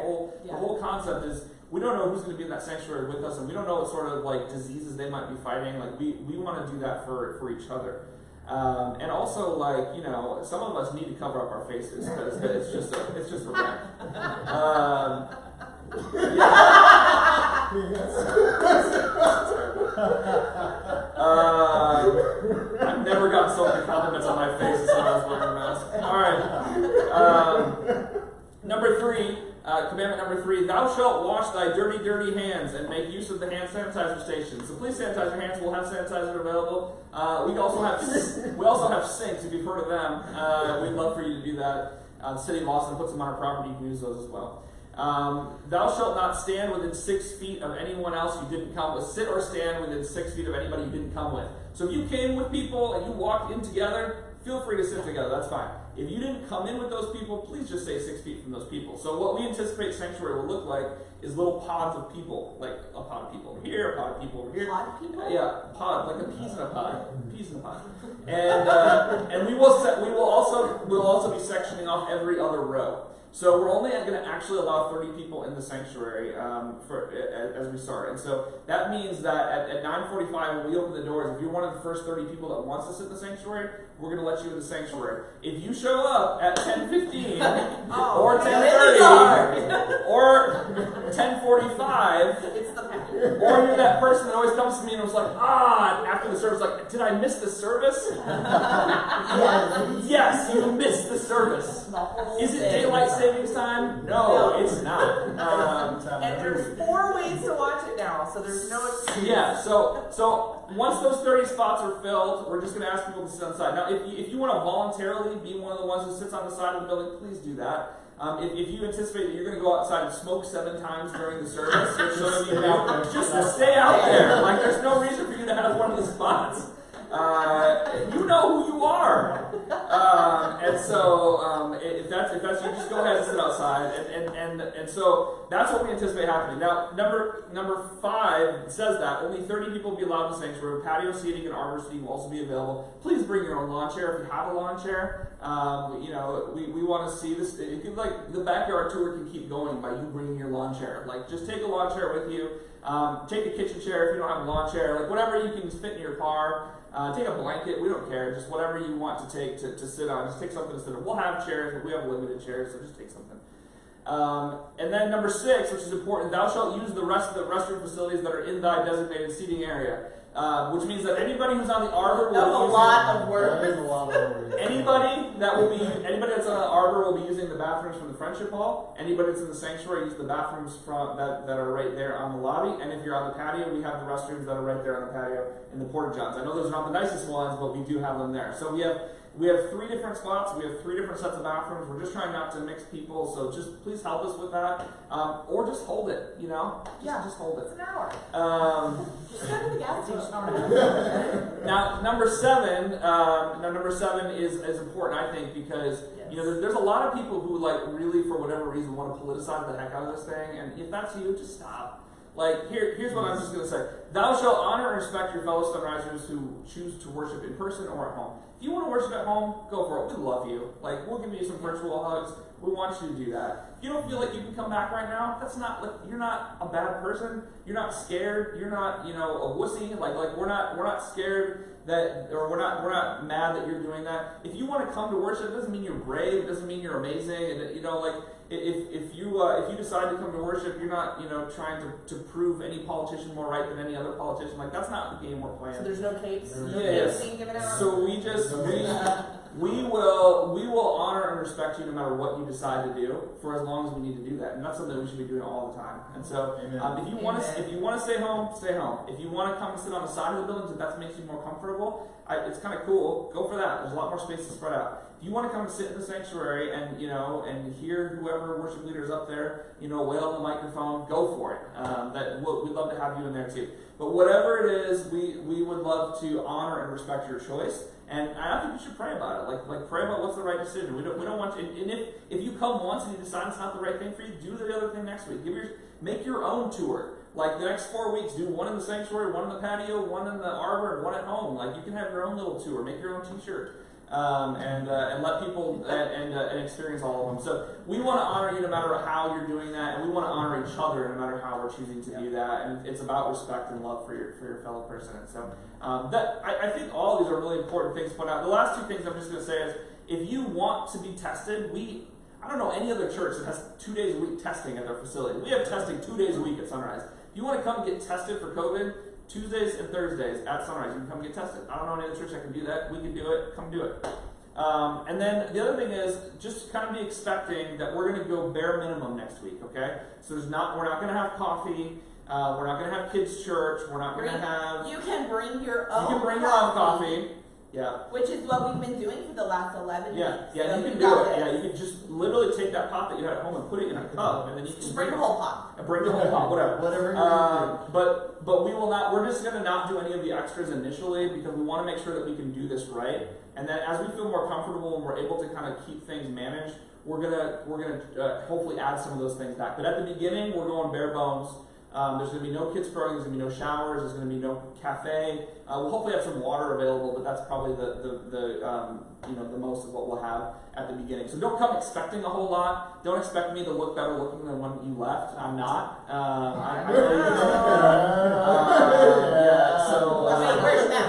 whole concept is we don't know who's going to be in that sanctuary with us, and we don't know what sort of like diseases they might be fighting. Like we want to do that for each other. And also, like, you know, some of us need to cover up our faces because it's just a wreck. I've never gotten so many compliments on my face as when I was wearing a mask. Alright. Number 3, commandment number 3, thou shalt wash thy dirty hands and make use of the hand sanitizer station. So please sanitize your hands. We'll have sanitizer available. We also have sinks, if you've heard of them. We'd love for you to do that. The city of Austin puts them on our property. You can use those as well. Thou shalt not stand within 6 feet of anyone else you didn't come with. Sit or stand within 6 feet of anybody you didn't come with. So if you came with people and you walked in together, feel free to sit together. That's fine. If you didn't come in with those people, please just stay 6 feet from those people. So what we anticipate sanctuary will look like is little pods of people, like a pod of people over here, a pod of people over here. Pod people? Yeah, pod, like a peas in a pod. Peas in a pod. And we'll also be sectioning off every other row. So we're only going to actually allow 30 people in the sanctuary as we start. And so that means that at 9:45 when we open the doors, if you're one of the first 30 people that wants to sit in the sanctuary, we're going to let you in the sanctuary. If you show up at 10:15 or 10:30 or 10:45, or you're that person that always comes to me and was like, after the service, like, did I miss the service? Yes, you missed the service. Is it daylight savings time? No, it's not. And there's 4 ways to watch it now, so there's no excuse. Yeah, so once those 30 spots are filled, we're just going to ask people to sit on the side. Now, if you want to voluntarily be one of the ones who sits on the side of the building, please do that. If you anticipate that you're going to go outside and smoke 7 times during the service, which some of you know, just stay out there. Like, there's no reason for you to have one of the spots. You know who you are. And so if that's you, just go ahead and sit outside. And so that's what we anticipate happening. Now, number 5 says that only 30 people will be allowed in the sanctuary. Patio seating and arbor seating will also be available. Please bring your own lawn chair if you have a lawn chair. We want to see this. Like, the backyard tour can keep going by you bringing your lawn chair. Like, just take a lawn chair with you. Take a kitchen chair if you don't have a lawn chair. Like, whatever you can fit in your car. Take a blanket, we don't care, just whatever you want to take to sit on, just take something to sit on. We'll have chairs, but we have limited chairs, so just take something. And then number 6, which is important, thou shalt use the rest of the restroom facilities that are in thy designated seating area. Which means that anybody who's on the arbor will That's a lot of work. That is a lot of work. Anybody that's on the arbor will be using the bathrooms from the friendship hall. Anybody that's in the sanctuary use the bathrooms that are right there on the lobby. And if you're on the patio, we have the restrooms that are right there on the patio in the porta johns. I know those are not the nicest ones, but we do have them there. So we have 3 different spots. We have 3 different sets of bathrooms. We're just trying not to mix people, so just please help us with that, or just hold it. Just hold it. It's an hour. Just go to the gas station. Now, number 7 is important, I think, because there's a lot of people who really, for whatever reason, want to politicize the heck out of this thing. And if that's you, just stop. Like, here's what I'm just going to say. Thou shalt honor and respect your fellow Sunrisers who choose to worship in person or at home. If you want to worship at home, go for it. We love you. Like, we'll give you some virtual hugs. We want you to do that. If you don't feel like you can come back right now, that's not, like, you're not a bad person. You're not scared. You're not, you know, a wussy. Like we're not scared that, or we're not mad that you're doing that. If you want to come to worship, it doesn't mean you're brave. It doesn't mean you're amazing. And, you know, like, if you decide to come to worship, you're not, you know, trying to prove any politician more right than any other politician. Like, that's not the game we're playing. So there's no capes? Yes. Being given out? So we will honor and respect you no matter what you decide to do for as long as we need to do that, and that's something we should be doing all the time. And so, if you want to stay home, stay home. If you want to come and sit on the side of the building, if that makes you more comfortable, it's kind of cool. Go for that. There's a lot more space to spread out. If you want to come and sit in the sanctuary and, you know, and hear whoever worship leader is up there, you know, wail on the microphone, go for it. We'd love to have you in there too. But whatever it is, we would love to honor and respect your choice. And I think you should pray about it. Like pray about what's the right decision. We don't want to. And if you come once and you decide it's not the right thing for you, do the other thing next week. Make your own tour. Like the next 4 weeks, do one in the sanctuary, one in the patio, one in the arbor, and one at home. Like you can have your own little tour. Make your own T-shirt. And let people and experience all of them. So we want to honor you no matter how you're doing that, and we want to honor each other no matter how we're choosing to do that. And it's about respect and love for your fellow person. And so I think all of these are really important things to point out. The last two things I'm just going to say is, if you want to be tested, I don't know any other church that has 2 days a week testing at their facility. We have testing 2 days a week at Sunrise. If you want to come and get tested for COVID, Tuesdays and Thursdays at Sunrise, you can come get tested. I don't know any other church that can do that. We can do it. Come do it. And then the other thing is, just kind of be expecting that we're going to go bare minimum next week, okay? So we're not going to have coffee. We're not going to have kids' church. We're not going to have... You can bring your own You can bring your own coffee. Yeah. Which is what we've been doing for the last 11 weeks. Yeah, you can do it. Yeah, you can just literally take that pot that you had at home and put it in a cup, and then you can just bring the whole pot. Bring the whole pot, whatever. Whatever. But we will not. We're just going to not do any of the extras initially because we want to make sure that we can do this right, and then as we feel more comfortable and we're able to kind of keep things managed, we're gonna hopefully add some of those things back. But at the beginning, we're going bare bones. There's going to be no kids program, there's going to be no showers, there's going to be no cafe. We'll hopefully have some water available, but that's probably the most of what we'll have at the beginning. So don't come expecting a whole lot. Don't expect me to look better looking than when you left. I'm not. I know you Where's that?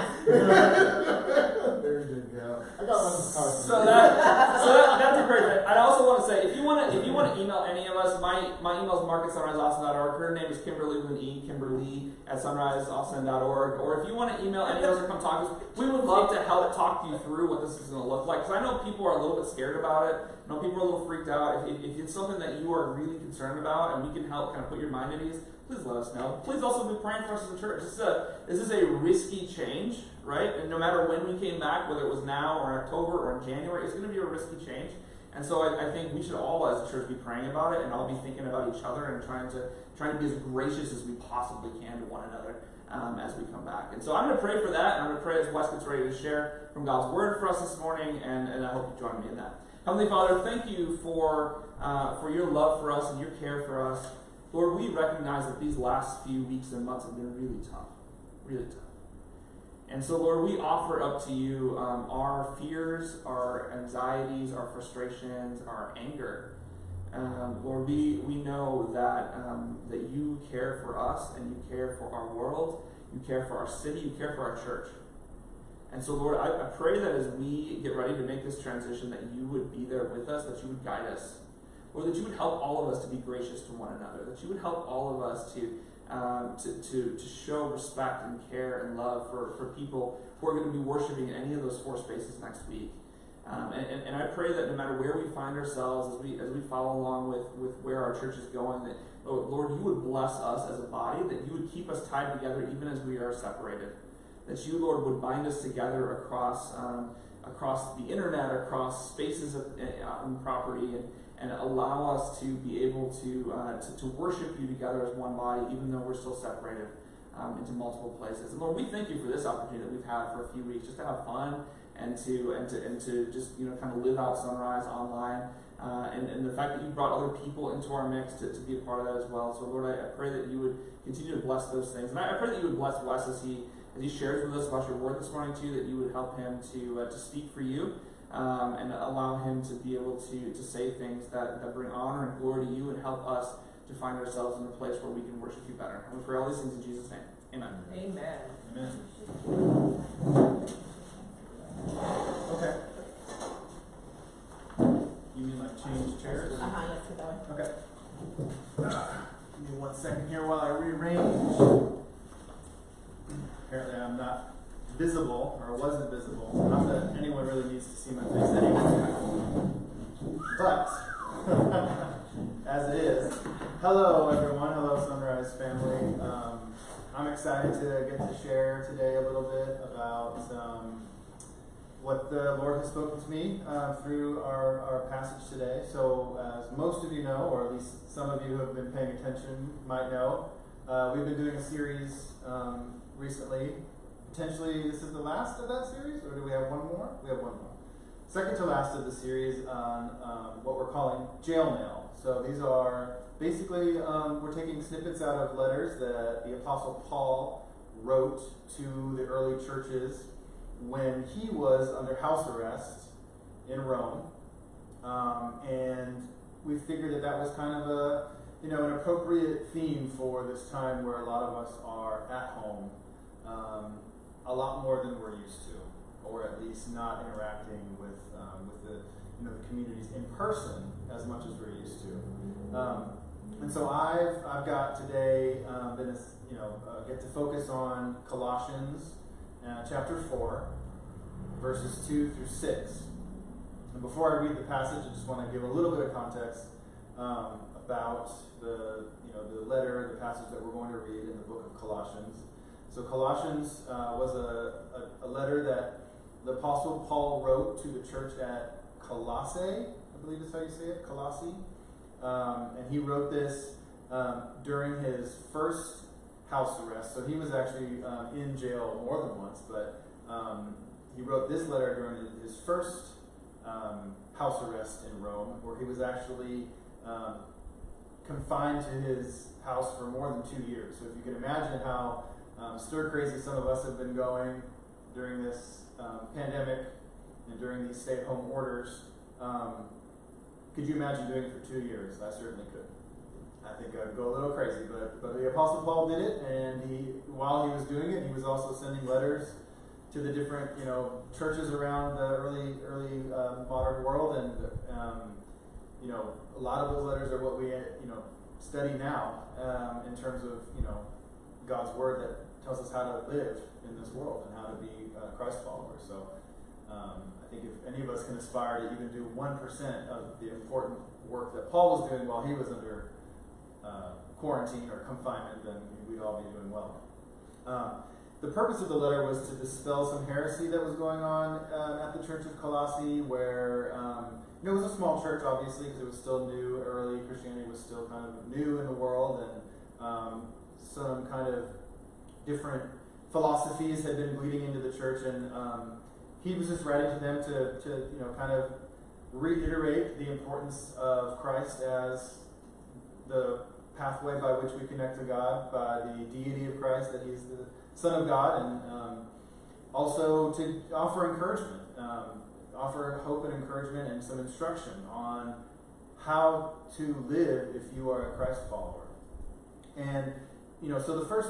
There you go. I got one of the cards. So that's a great thing. I also want to say, if you want to email any of us, my email is mark@sunriseaustin.org. Her name is Kimberly with an E, Kimberly at sunriseaustin.org. Or if you want to email any of us or come talk to us, we would love to help talk you through what this is going to look like. Because I know people are a little bit scared about it. I know people are a little freaked out. If it's something that you are really concerned about and we can help kind of put your mind at ease, please let us know. Please also be praying for us as a church. This is a risky change, right? And no matter when we came back, whether it was now or in October or in January, it's going to be a risky change. And so I think we should all, as a church, be praying about it and all be thinking about each other and trying to be as gracious as we possibly can to one another as we come back. And so I'm going to pray for that, and I'm going to pray as Wes gets ready to share from God's Word for us this morning, and I hope you join me in that. Heavenly Father, thank you for your love for us and your care for us. Lord, we recognize that these last few weeks and months have been really tough, really tough. And so, Lord, we offer up to you our fears, our anxieties, our frustrations, our anger. Lord, we know that you care for us and you care for our world, you care for our city, you care for our church. And so, Lord, I pray that as we get ready to make this transition, that you would be there with us, that you would guide us. Lord, that you would help all of us to be gracious to one another, that you would help all of us to show respect and care and love for people who are going to be worshiping in any of those 4 spaces next week. And I pray that no matter where we find ourselves, as we follow along with where our church is going, that, Lord, you would bless us as a body, that you would keep us tied together even as we are separated. That you, Lord, would bind us together across the internet, across spaces on property, and allow us to be able to worship you together as one body, even though we're still separated into multiple places. And Lord, we thank you for this opportunity that we've had for a few weeks, just to have fun and to just kind of live out Sunrise online. and the fact that you brought other people into our mix to be a part of that as well. So Lord, I pray that you would continue to bless those things. And I pray that you would bless Wes as he shares with us about your word this morning too, that you would help him to speak for you, and allow him to be able to say things that bring honor and glory to you and help us to find ourselves in a place where we can worship you better. And we pray all these things in Jesus' name. Amen. Amen. Amen. Okay. You mean like change chairs? Let's get that way. Okay. Give me 1 second here while I rearrange. Apparently I'm not visible, or wasn't visible. Not that anyone really needs to see my face anyway. But, as it is, hello everyone, hello Sunrise family. I'm excited to get to share today a little bit about what the Lord has spoken to me through our passage today. So as most of you know, or at least some of you who have been paying attention might know, we've been doing a series recently. Potentially this is the last of that series, or do we have one more? We have one more. Second to last of the series on what we're calling jail mail. So these are basically, we're taking snippets out of letters that the Apostle Paul wrote to the early churches when he was under house arrest in Rome, and we figured that was kind of an appropriate theme for this time where a lot of us are at home, a lot more than we're used to, or at least not interacting with the communities in person as much as we're used to. And so I've got today get to focus on Colossians chapter 4, verses 2 through 6. And before I read the passage, I just want to give a little bit of context about the letter, the passage that we're going to read in the book of Colossians. So Colossians was a letter that the Apostle Paul wrote to the church at Colossae, I believe is how you say it, Colossae. And he wrote this during his first house arrest. So he was actually in jail more than once, but he wrote this letter during his first house arrest in Rome, where he was actually confined to his house for more than 2 years. So if you can imagine how stir crazy some of us have been going during this pandemic and during these stay-at-home orders, could you imagine doing it for 2 years? I certainly could. I think I'd go a little crazy, but the Apostle Paul did it, and while he was doing it, he was also sending letters to the different churches around the early modern world, and a lot of those letters are what we study now in terms of God's word that tells us how to live in this world and how to be Christ followers. So I think if any of us can aspire to even do 1% of the important work that Paul was doing while he was under quarantine or confinement, then we'd all be doing well. The purpose of the letter was to dispel some heresy that was going on at the church of Colossae, where it was a small church, obviously, because it was still new. Early Christianity was still kind of new in the world, and some kind of different philosophies had been bleeding into the church, and he was just writing to them to kind of reiterate the importance of Christ as the pathway by which we connect to God, by the deity of Christ, that he's the Son of God, and also to offer encouragement, offer hope and encouragement and some instruction on how to live if you are a Christ follower. And, so the first,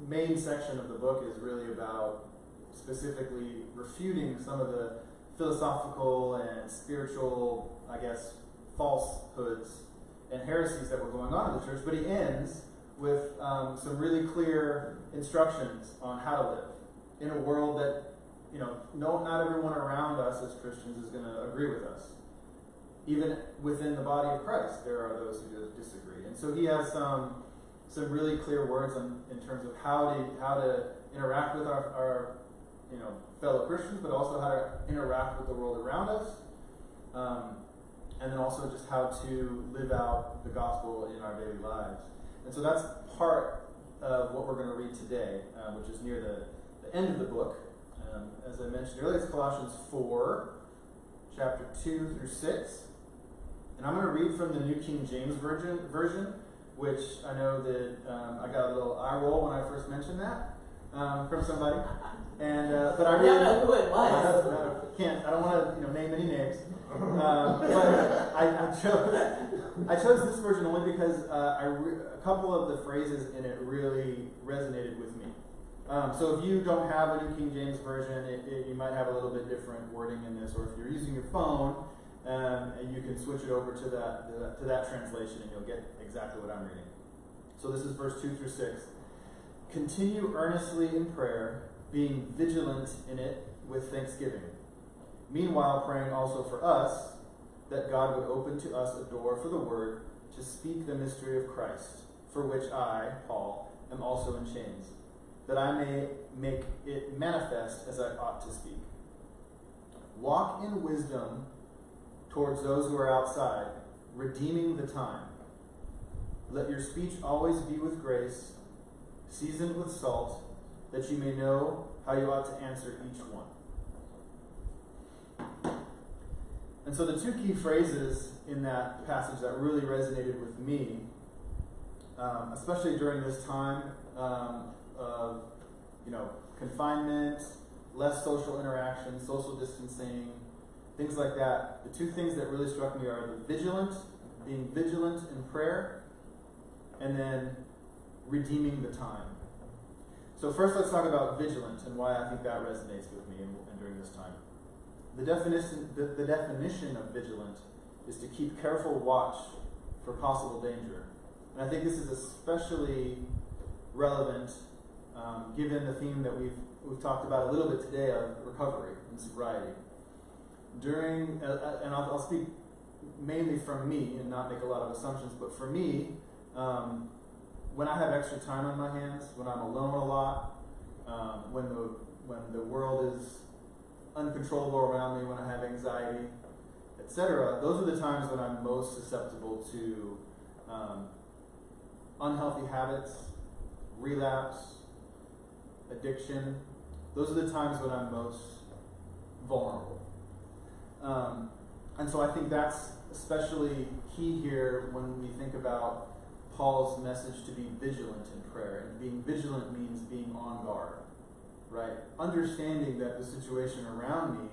main section of the book is really about specifically refuting some of the philosophical and spiritual, falsehoods and heresies that were going on in the church, but he ends with some really clear instructions on how to live in a world that, not everyone around us as Christians is going to agree with us. Even within the body of Christ, there are those who disagree. And so he has some really clear words in terms of how to interact with our fellow Christians, but also how to interact with the world around us. And then also just how to live out the gospel in our daily lives. And so that's part of what we're going to read today, which is near the end of the book. As I mentioned earlier, it's Colossians 4, chapter 2 through 6. And I'm going to read from the New King James Version, which I know that I got a little eye roll when I first mentioned that from somebody. And but I really don't know who it was. I don't want to name any names. But I chose this version only because a couple of the phrases in it really resonated with me. So if you don't have a New King James Version, you might have a little bit different wording in this, or if you're using your phone, and you can switch it over to that translation, and you'll get exactly what I'm reading. So this is verse 2 through 6. Continue earnestly in prayer, being vigilant in it with thanksgiving. Meanwhile, praying also for us, that God would open to us a door for the word to speak the mystery of Christ, for which I, Paul, am also in chains, that I may make it manifest as I ought to speak. Walk in wisdom towards those who are outside, redeeming the time. Let your speech always be with grace, seasoned with salt, that you may know how you ought to answer each one. And so the two key phrases in that passage that really resonated with me, especially during this time of confinement, less social interaction, social distancing, things like that. The two things that really struck me are being vigilant in prayer, and then redeeming the time. So first let's talk about vigilant and why I think that resonates with me and during this time. The definition of vigilant is to keep careful watch for possible danger. And I think this is especially relevant given the theme that we've talked about a little bit today of recovery and sobriety. And I'll speak mainly from me and not make a lot of assumptions, but for me, when I have extra time on my hands, when I'm alone a lot, when the world is uncontrollable around me, when I have anxiety, etc., those are the times when I'm most susceptible to unhealthy habits, relapse, addiction. Those are the times when I'm most vulnerable. And so I think that's especially key here when we think about Paul's message to be vigilant in prayer. And being vigilant means being on guard, right? Understanding that the situation around me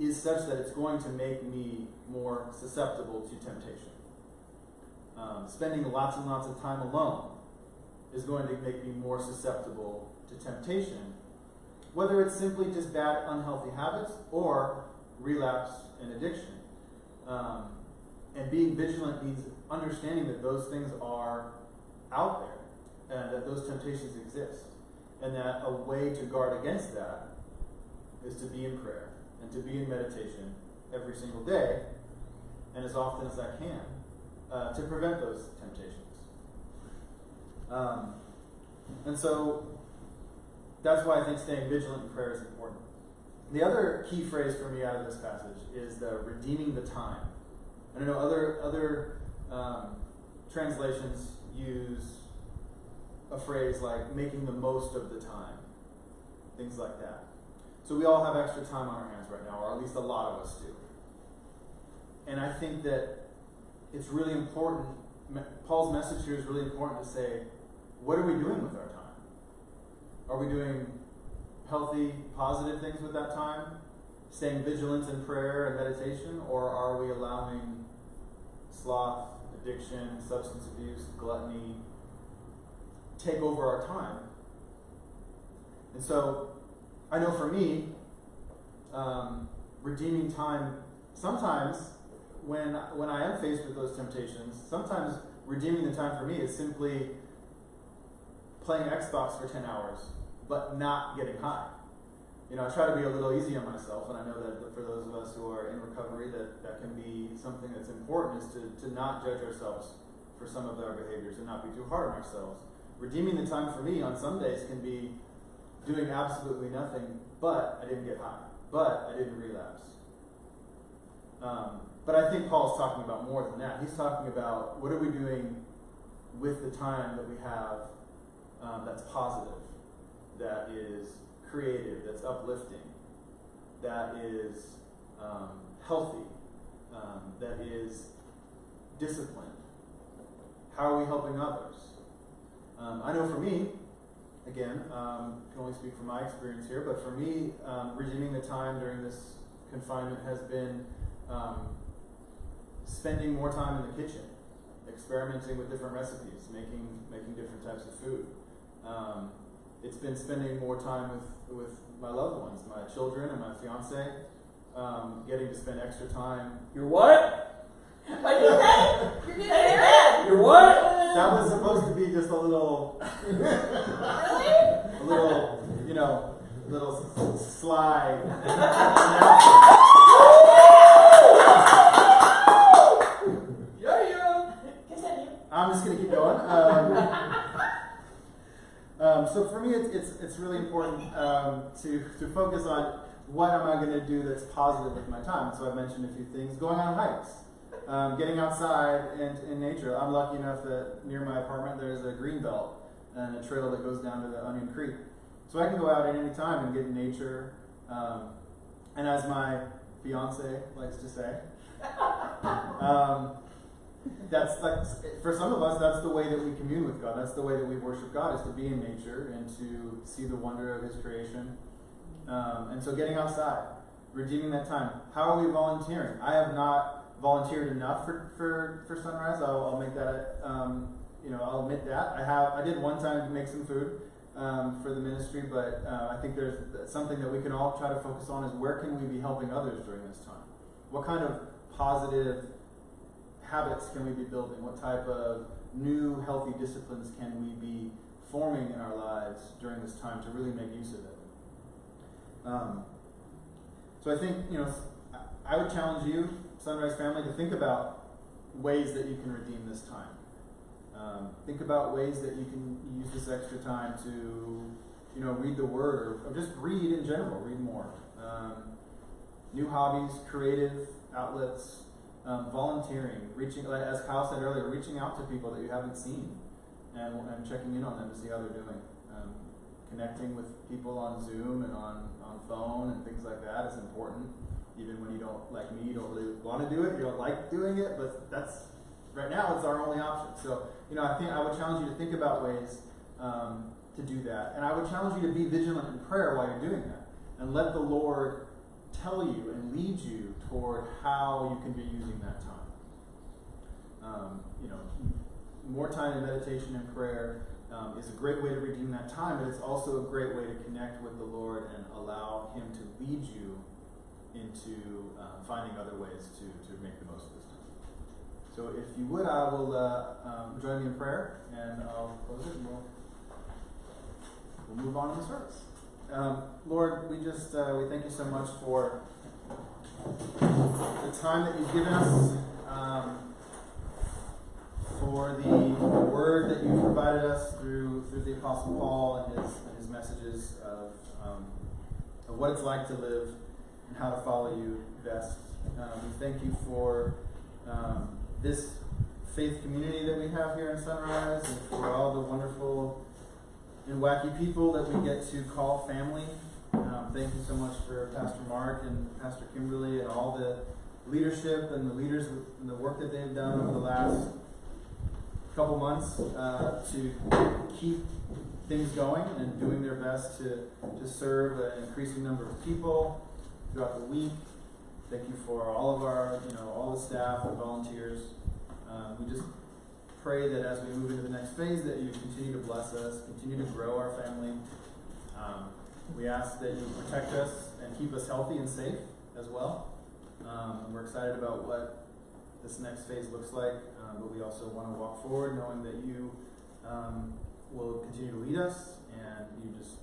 is such that it's going to make me more susceptible to temptation. Spending lots and lots of time alone is going to make me more susceptible to temptation, whether it's simply just bad, unhealthy habits or relapse and addiction. And being vigilant means understanding that those things are out there and that those temptations exist, and that a way to guard against that is to be in prayer and to be in meditation every single day and as often as I can to prevent those temptations. And so that's why I think staying vigilant in prayer is important. The other key phrase for me out of this passage is the redeeming the time. And I know other translations use a phrase like making the most of the time, things like that. So we all have extra time on our hands right now, or at least a lot of us do. And I think that it's really important, Paul's message here is really important to say, what are we doing with our time? Are we doing healthy, positive things with that time? Staying vigilant in prayer and meditation? Or are we allowing sloth, addiction, substance abuse, gluttony take over our time? And so, I know for me, redeeming time, sometimes when I am faced with those temptations, sometimes redeeming the time for me is simply playing Xbox for 10 hours, but not getting high. I try to be a little easy on myself, and I know that for those of us who are in recovery, that can be something that's important, is to not judge ourselves for some of our behaviors and not be too hard on ourselves. Redeeming the time for me on some days can be doing absolutely nothing, but I didn't get high, but I didn't relapse. But I think Paul's talking about more than that. He's talking about what are we doing with the time that we have that's positive, that is creative, that's uplifting, that is healthy, that is disciplined? How are we helping others? I know for me, again, can only speak from my experience here, but for me, redeeming the time during this confinement has been spending more time in the kitchen, experimenting with different recipes, making different types of food. It's been spending more time with my loved ones, my children and my fiance, getting to spend extra time. You're what? What you say? You're getting married? You're what? That was supposed to be just a little, Really? a little, little slide. Yeah. Continue. I'm just gonna keep going. So for me, it's really important to focus on what am I going to do that's positive with my time. So I've mentioned a few things: going on hikes, getting outside and in nature. I'm lucky enough that near my apartment there's a green belt and a trail that goes down to the Onion Creek, so I can go out at any time and get in nature. And as my fiance likes to say, that's like, for some of us, that's the way that we commune with God. That's the way that we worship God, is to be in nature and to see the wonder of His creation. And so getting outside, redeeming that time. How are we volunteering? I have not volunteered enough for Sunrise. I'll make that, I'll admit that. I did one time to make some food for the ministry, but I think there's something that we can all try to focus on is where can we be helping others during this time? What kind of positive habits can we be building? What type of new healthy disciplines can we be forming in our lives during this time to really make use of it? So I think, I would challenge you, Sunrise family, to think about ways that you can redeem this time. Think about ways that you can use this extra time to, read the Word or just read in general, read more. New hobbies, creative outlets, volunteering, reaching, as Kyle said earlier, reaching out to people that you haven't seen and checking in on them to see how they're doing. Connecting with people on Zoom and on phone and things like that is important, even when you don't, like me, you don't really want to do it, you don't like doing it, but that's, right now, it's our only option. So, I think I would challenge you to think about ways to do that. And I would challenge you to be vigilant in prayer while you're doing that. And let the Lord tell you and lead you toward how you can be using that time. More time in meditation and prayer is a great way to redeem that time, but it's also a great way to connect with the Lord and allow Him to lead you into finding other ways to make the most of this time. So if you would, I will join me in prayer, and I'll close it, and we'll move on in the service. Lord, we thank you so much for the time that you've given us, for the word that you provided us through the Apostle Paul and his messages of what it's like to live and how to follow you best. We thank you for this faith community that we have here in Sunrise, and for all the wonderful and wacky people that we get to call family. Thank you so much for Pastor Mark and Pastor Kimberly and all the leadership and the leaders and the work that they've done over the last couple months to keep things going and doing their best to serve an increasing number of people throughout the week. Thank you for all of our, all the staff and volunteers. We just pray that as we move into the next phase that you continue to bless us, continue to grow our family. We ask that you protect us and keep us healthy and safe as well. We're excited about what this next phase looks like, but we also want to walk forward knowing that you will continue to lead us, and you just,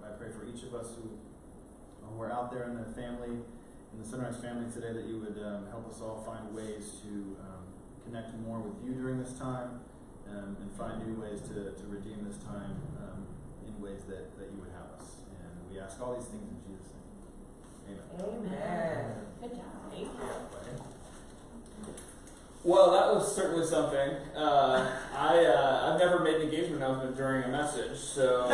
I pray for each of us who are out there in the family, in the Sunrise family today, that you would help us all find ways to connect more with you during this time, and find new ways to redeem this time in ways that you would have us. And we ask all these things in Jesus' name. Amen. Amen. Good job. Thank you. Well, that was certainly something. I've never made an engagement announcement during a message, so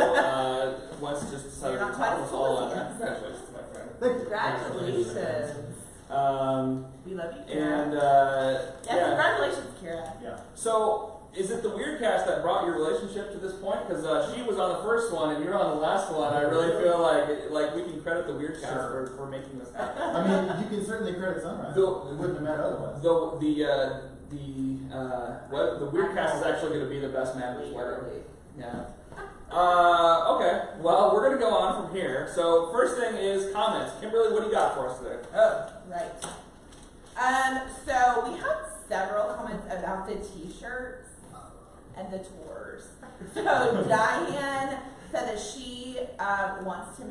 Wes just decided to top us all on that. Congratulations to my friend. Thank you. Congratulations. We love you, Kira. And Yeah, congratulations, Kira. Yeah. So, is it the WEIRDCast that brought your relationship to this point? Because she was on the first one and you're on the last one. I really feel like we can credit the WEIRDCast for making this happen. I mean, you can certainly credit Sunrise. It wouldn't have mattered otherwise. Though the WEIRDCast is actually going to be the best man at wedding. Yeah. Okay. Well, we're going to go on from here. So, first thing is comments. Kimberly, what do you got for us today? Oh, right. So we have several comments about the t-shirts and the tours. So Diane said that she wants to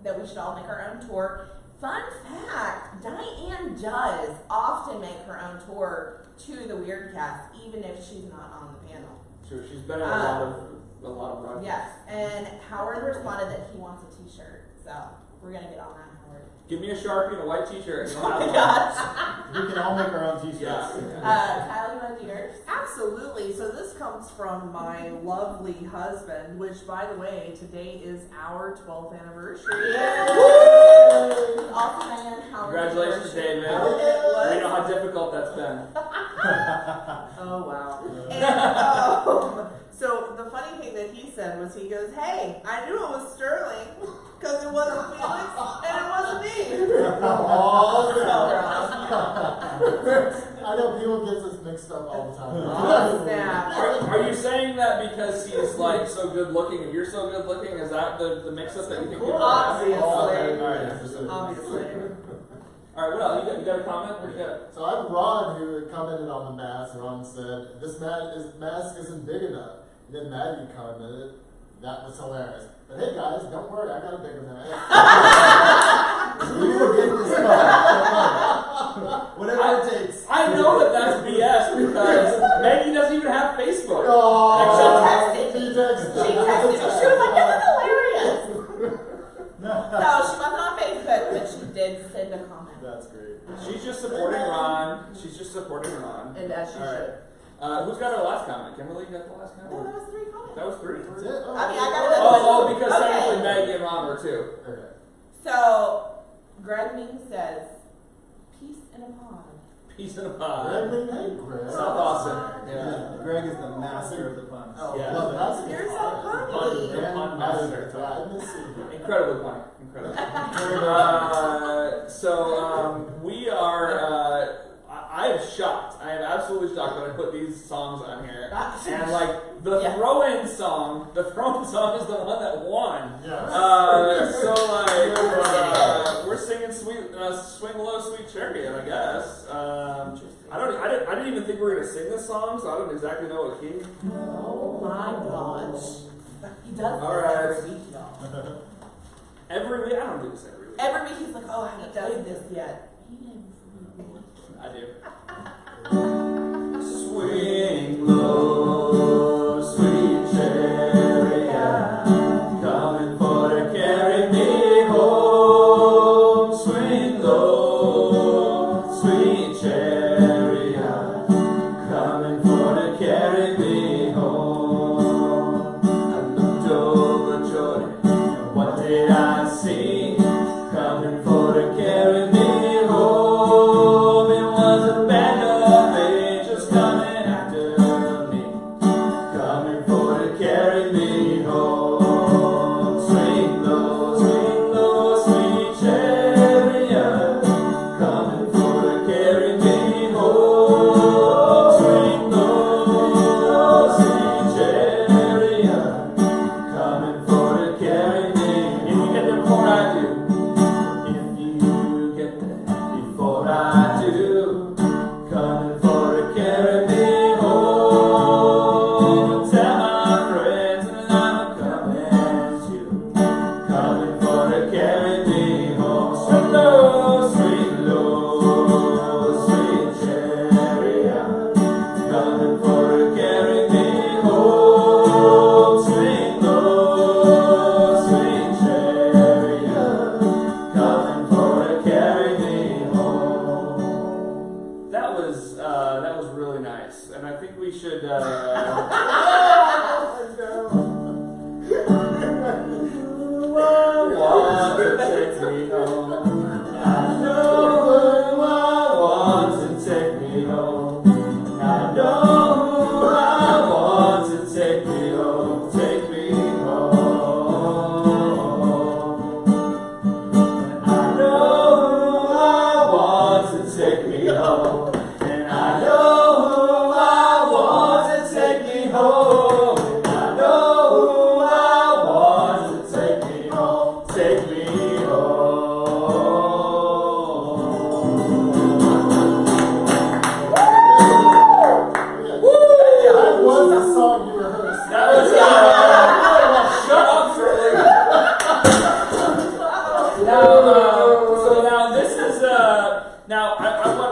that we should all make our own tour. Fun fact, Diane does often make her own tour to the WEIRDCast, even if she's not on the panel. Sure, she's been in a lot of broadcasts. Yes, and Howard responded that he wants a t-shirt, so we're gonna get on that, Howard. Give me a Sharpie and a white t-shirt. Oh my gosh. We can all make our own t-shirts. Yeah. Kyle, you want to do yours? Absolutely. So this comes from my lovely husband, which, by the way, today is our 12th anniversary. Also, Diane, Howard. Congratulations, David. It was. We know how difficult that's been. Oh, wow. And, so the funny thing that he said was, he goes, "Hey, I knew it was Sterling because it wasn't Felix and it wasn't me." I know people get this mixed up all the time. Oh, snap. Are you saying that because he's like so good looking and you're so good looking? Is that the mix up that you think? Obviously. Okay, all right. Obviously. All right. What else? You got a comment? What do you got? So I have Ron who commented on the mask. Ron said, "This mask isn't big enough." And then Maggie commented, "That was hilarious. But hey guys, don't worry, I got a bigger mask." We will get this done. Whatever it takes. I know that's BS because Maggie doesn't even have Facebook. She texted me. She was like, "This is hilarious." No, she wasn't on Facebook, but she did send a comment. That's great. She's just supporting Ron. And as she should. Who's got our last comment? Kimberly, you got the last No, comment? that was 3 comments. That was 3. That's it. I mean, I got another Oh, one. because technically Maggie and Ron were 2. Okay. So, Greg Ming says, "Peace in a pond." Peace in a pod. Hey, Greg. South Austin. Yeah. Greg is the master of the puns. Oh, Yeah. love that. You're so funny. Pun master. Yeah, I miss you. Incredibly funny. Incredible. We are. I am shocked. I am absolutely shocked that I put these songs on here. And like the throw-in song is the one that won. Yes. We're singing "Swing Low, Sweet Chariot," I guess. I didn't even think we were gonna sing this song, so I don't exactly know what key. Oh my gosh. He does All this right. every week, y'all. Every week, I don't do this every week. Every week he's like, "Oh, I haven't played this yet." I do. Swing low, sweet chariot, coming for to carry me home. Swing low, sweet chariot, coming for to carry me home. I looked over Jordan, what did I see? Coming for to carry me home. It was a band of angels coming after me, coming for to carry me home. Swing low, sweet chariot, coming for to carry me home. Swing low, sweet chariot, coming for to carry me. If you get there before I do. If you get there before I do, coming for to carry me home. Tell my friends that I'm coming too, coming for to carry me home. Swing low, sweet chariot, coming for to carry me home. Swing low, sweet chariot, coming for to carry me home. That was really nice, and I think we should. You want to take me home. I know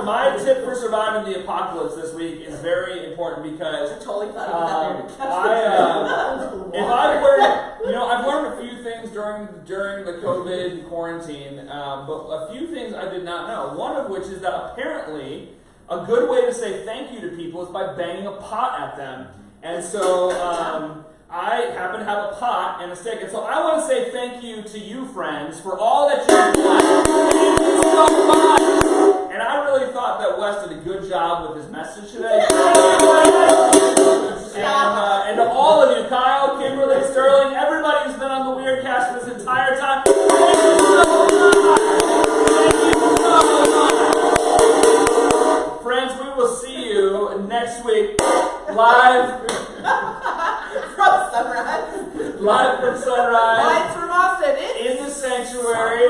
my tip for surviving the apocalypse this week is very important because I totally thought of that. if I've learned, I've learned a few things during the COVID quarantine, but a few things I did not know. One of which is that apparently a good way to say thank you to people is by banging a pot at them. And so I happen to have a pot and a stick, and so I want to say thank you to you, friends, for all that you've done. Thank you so much. And I really thought that Wes did a good job with his message today. And to all of you, Kyle, Kimberly, Sterling, everybody who's been on the WEIRDCast this entire time, thank you so much. Thank you so much. Friends, we will see you next week live From Sunrise. live from Sunrise. Live from Austin. In the sanctuary,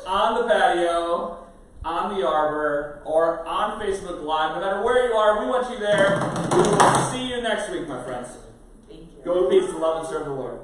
on the patio, on the arbor, or on Facebook Live. No matter where you are, we want you there. We will see you next week, my friends. Thank you. Go in peace to love and serve the Lord.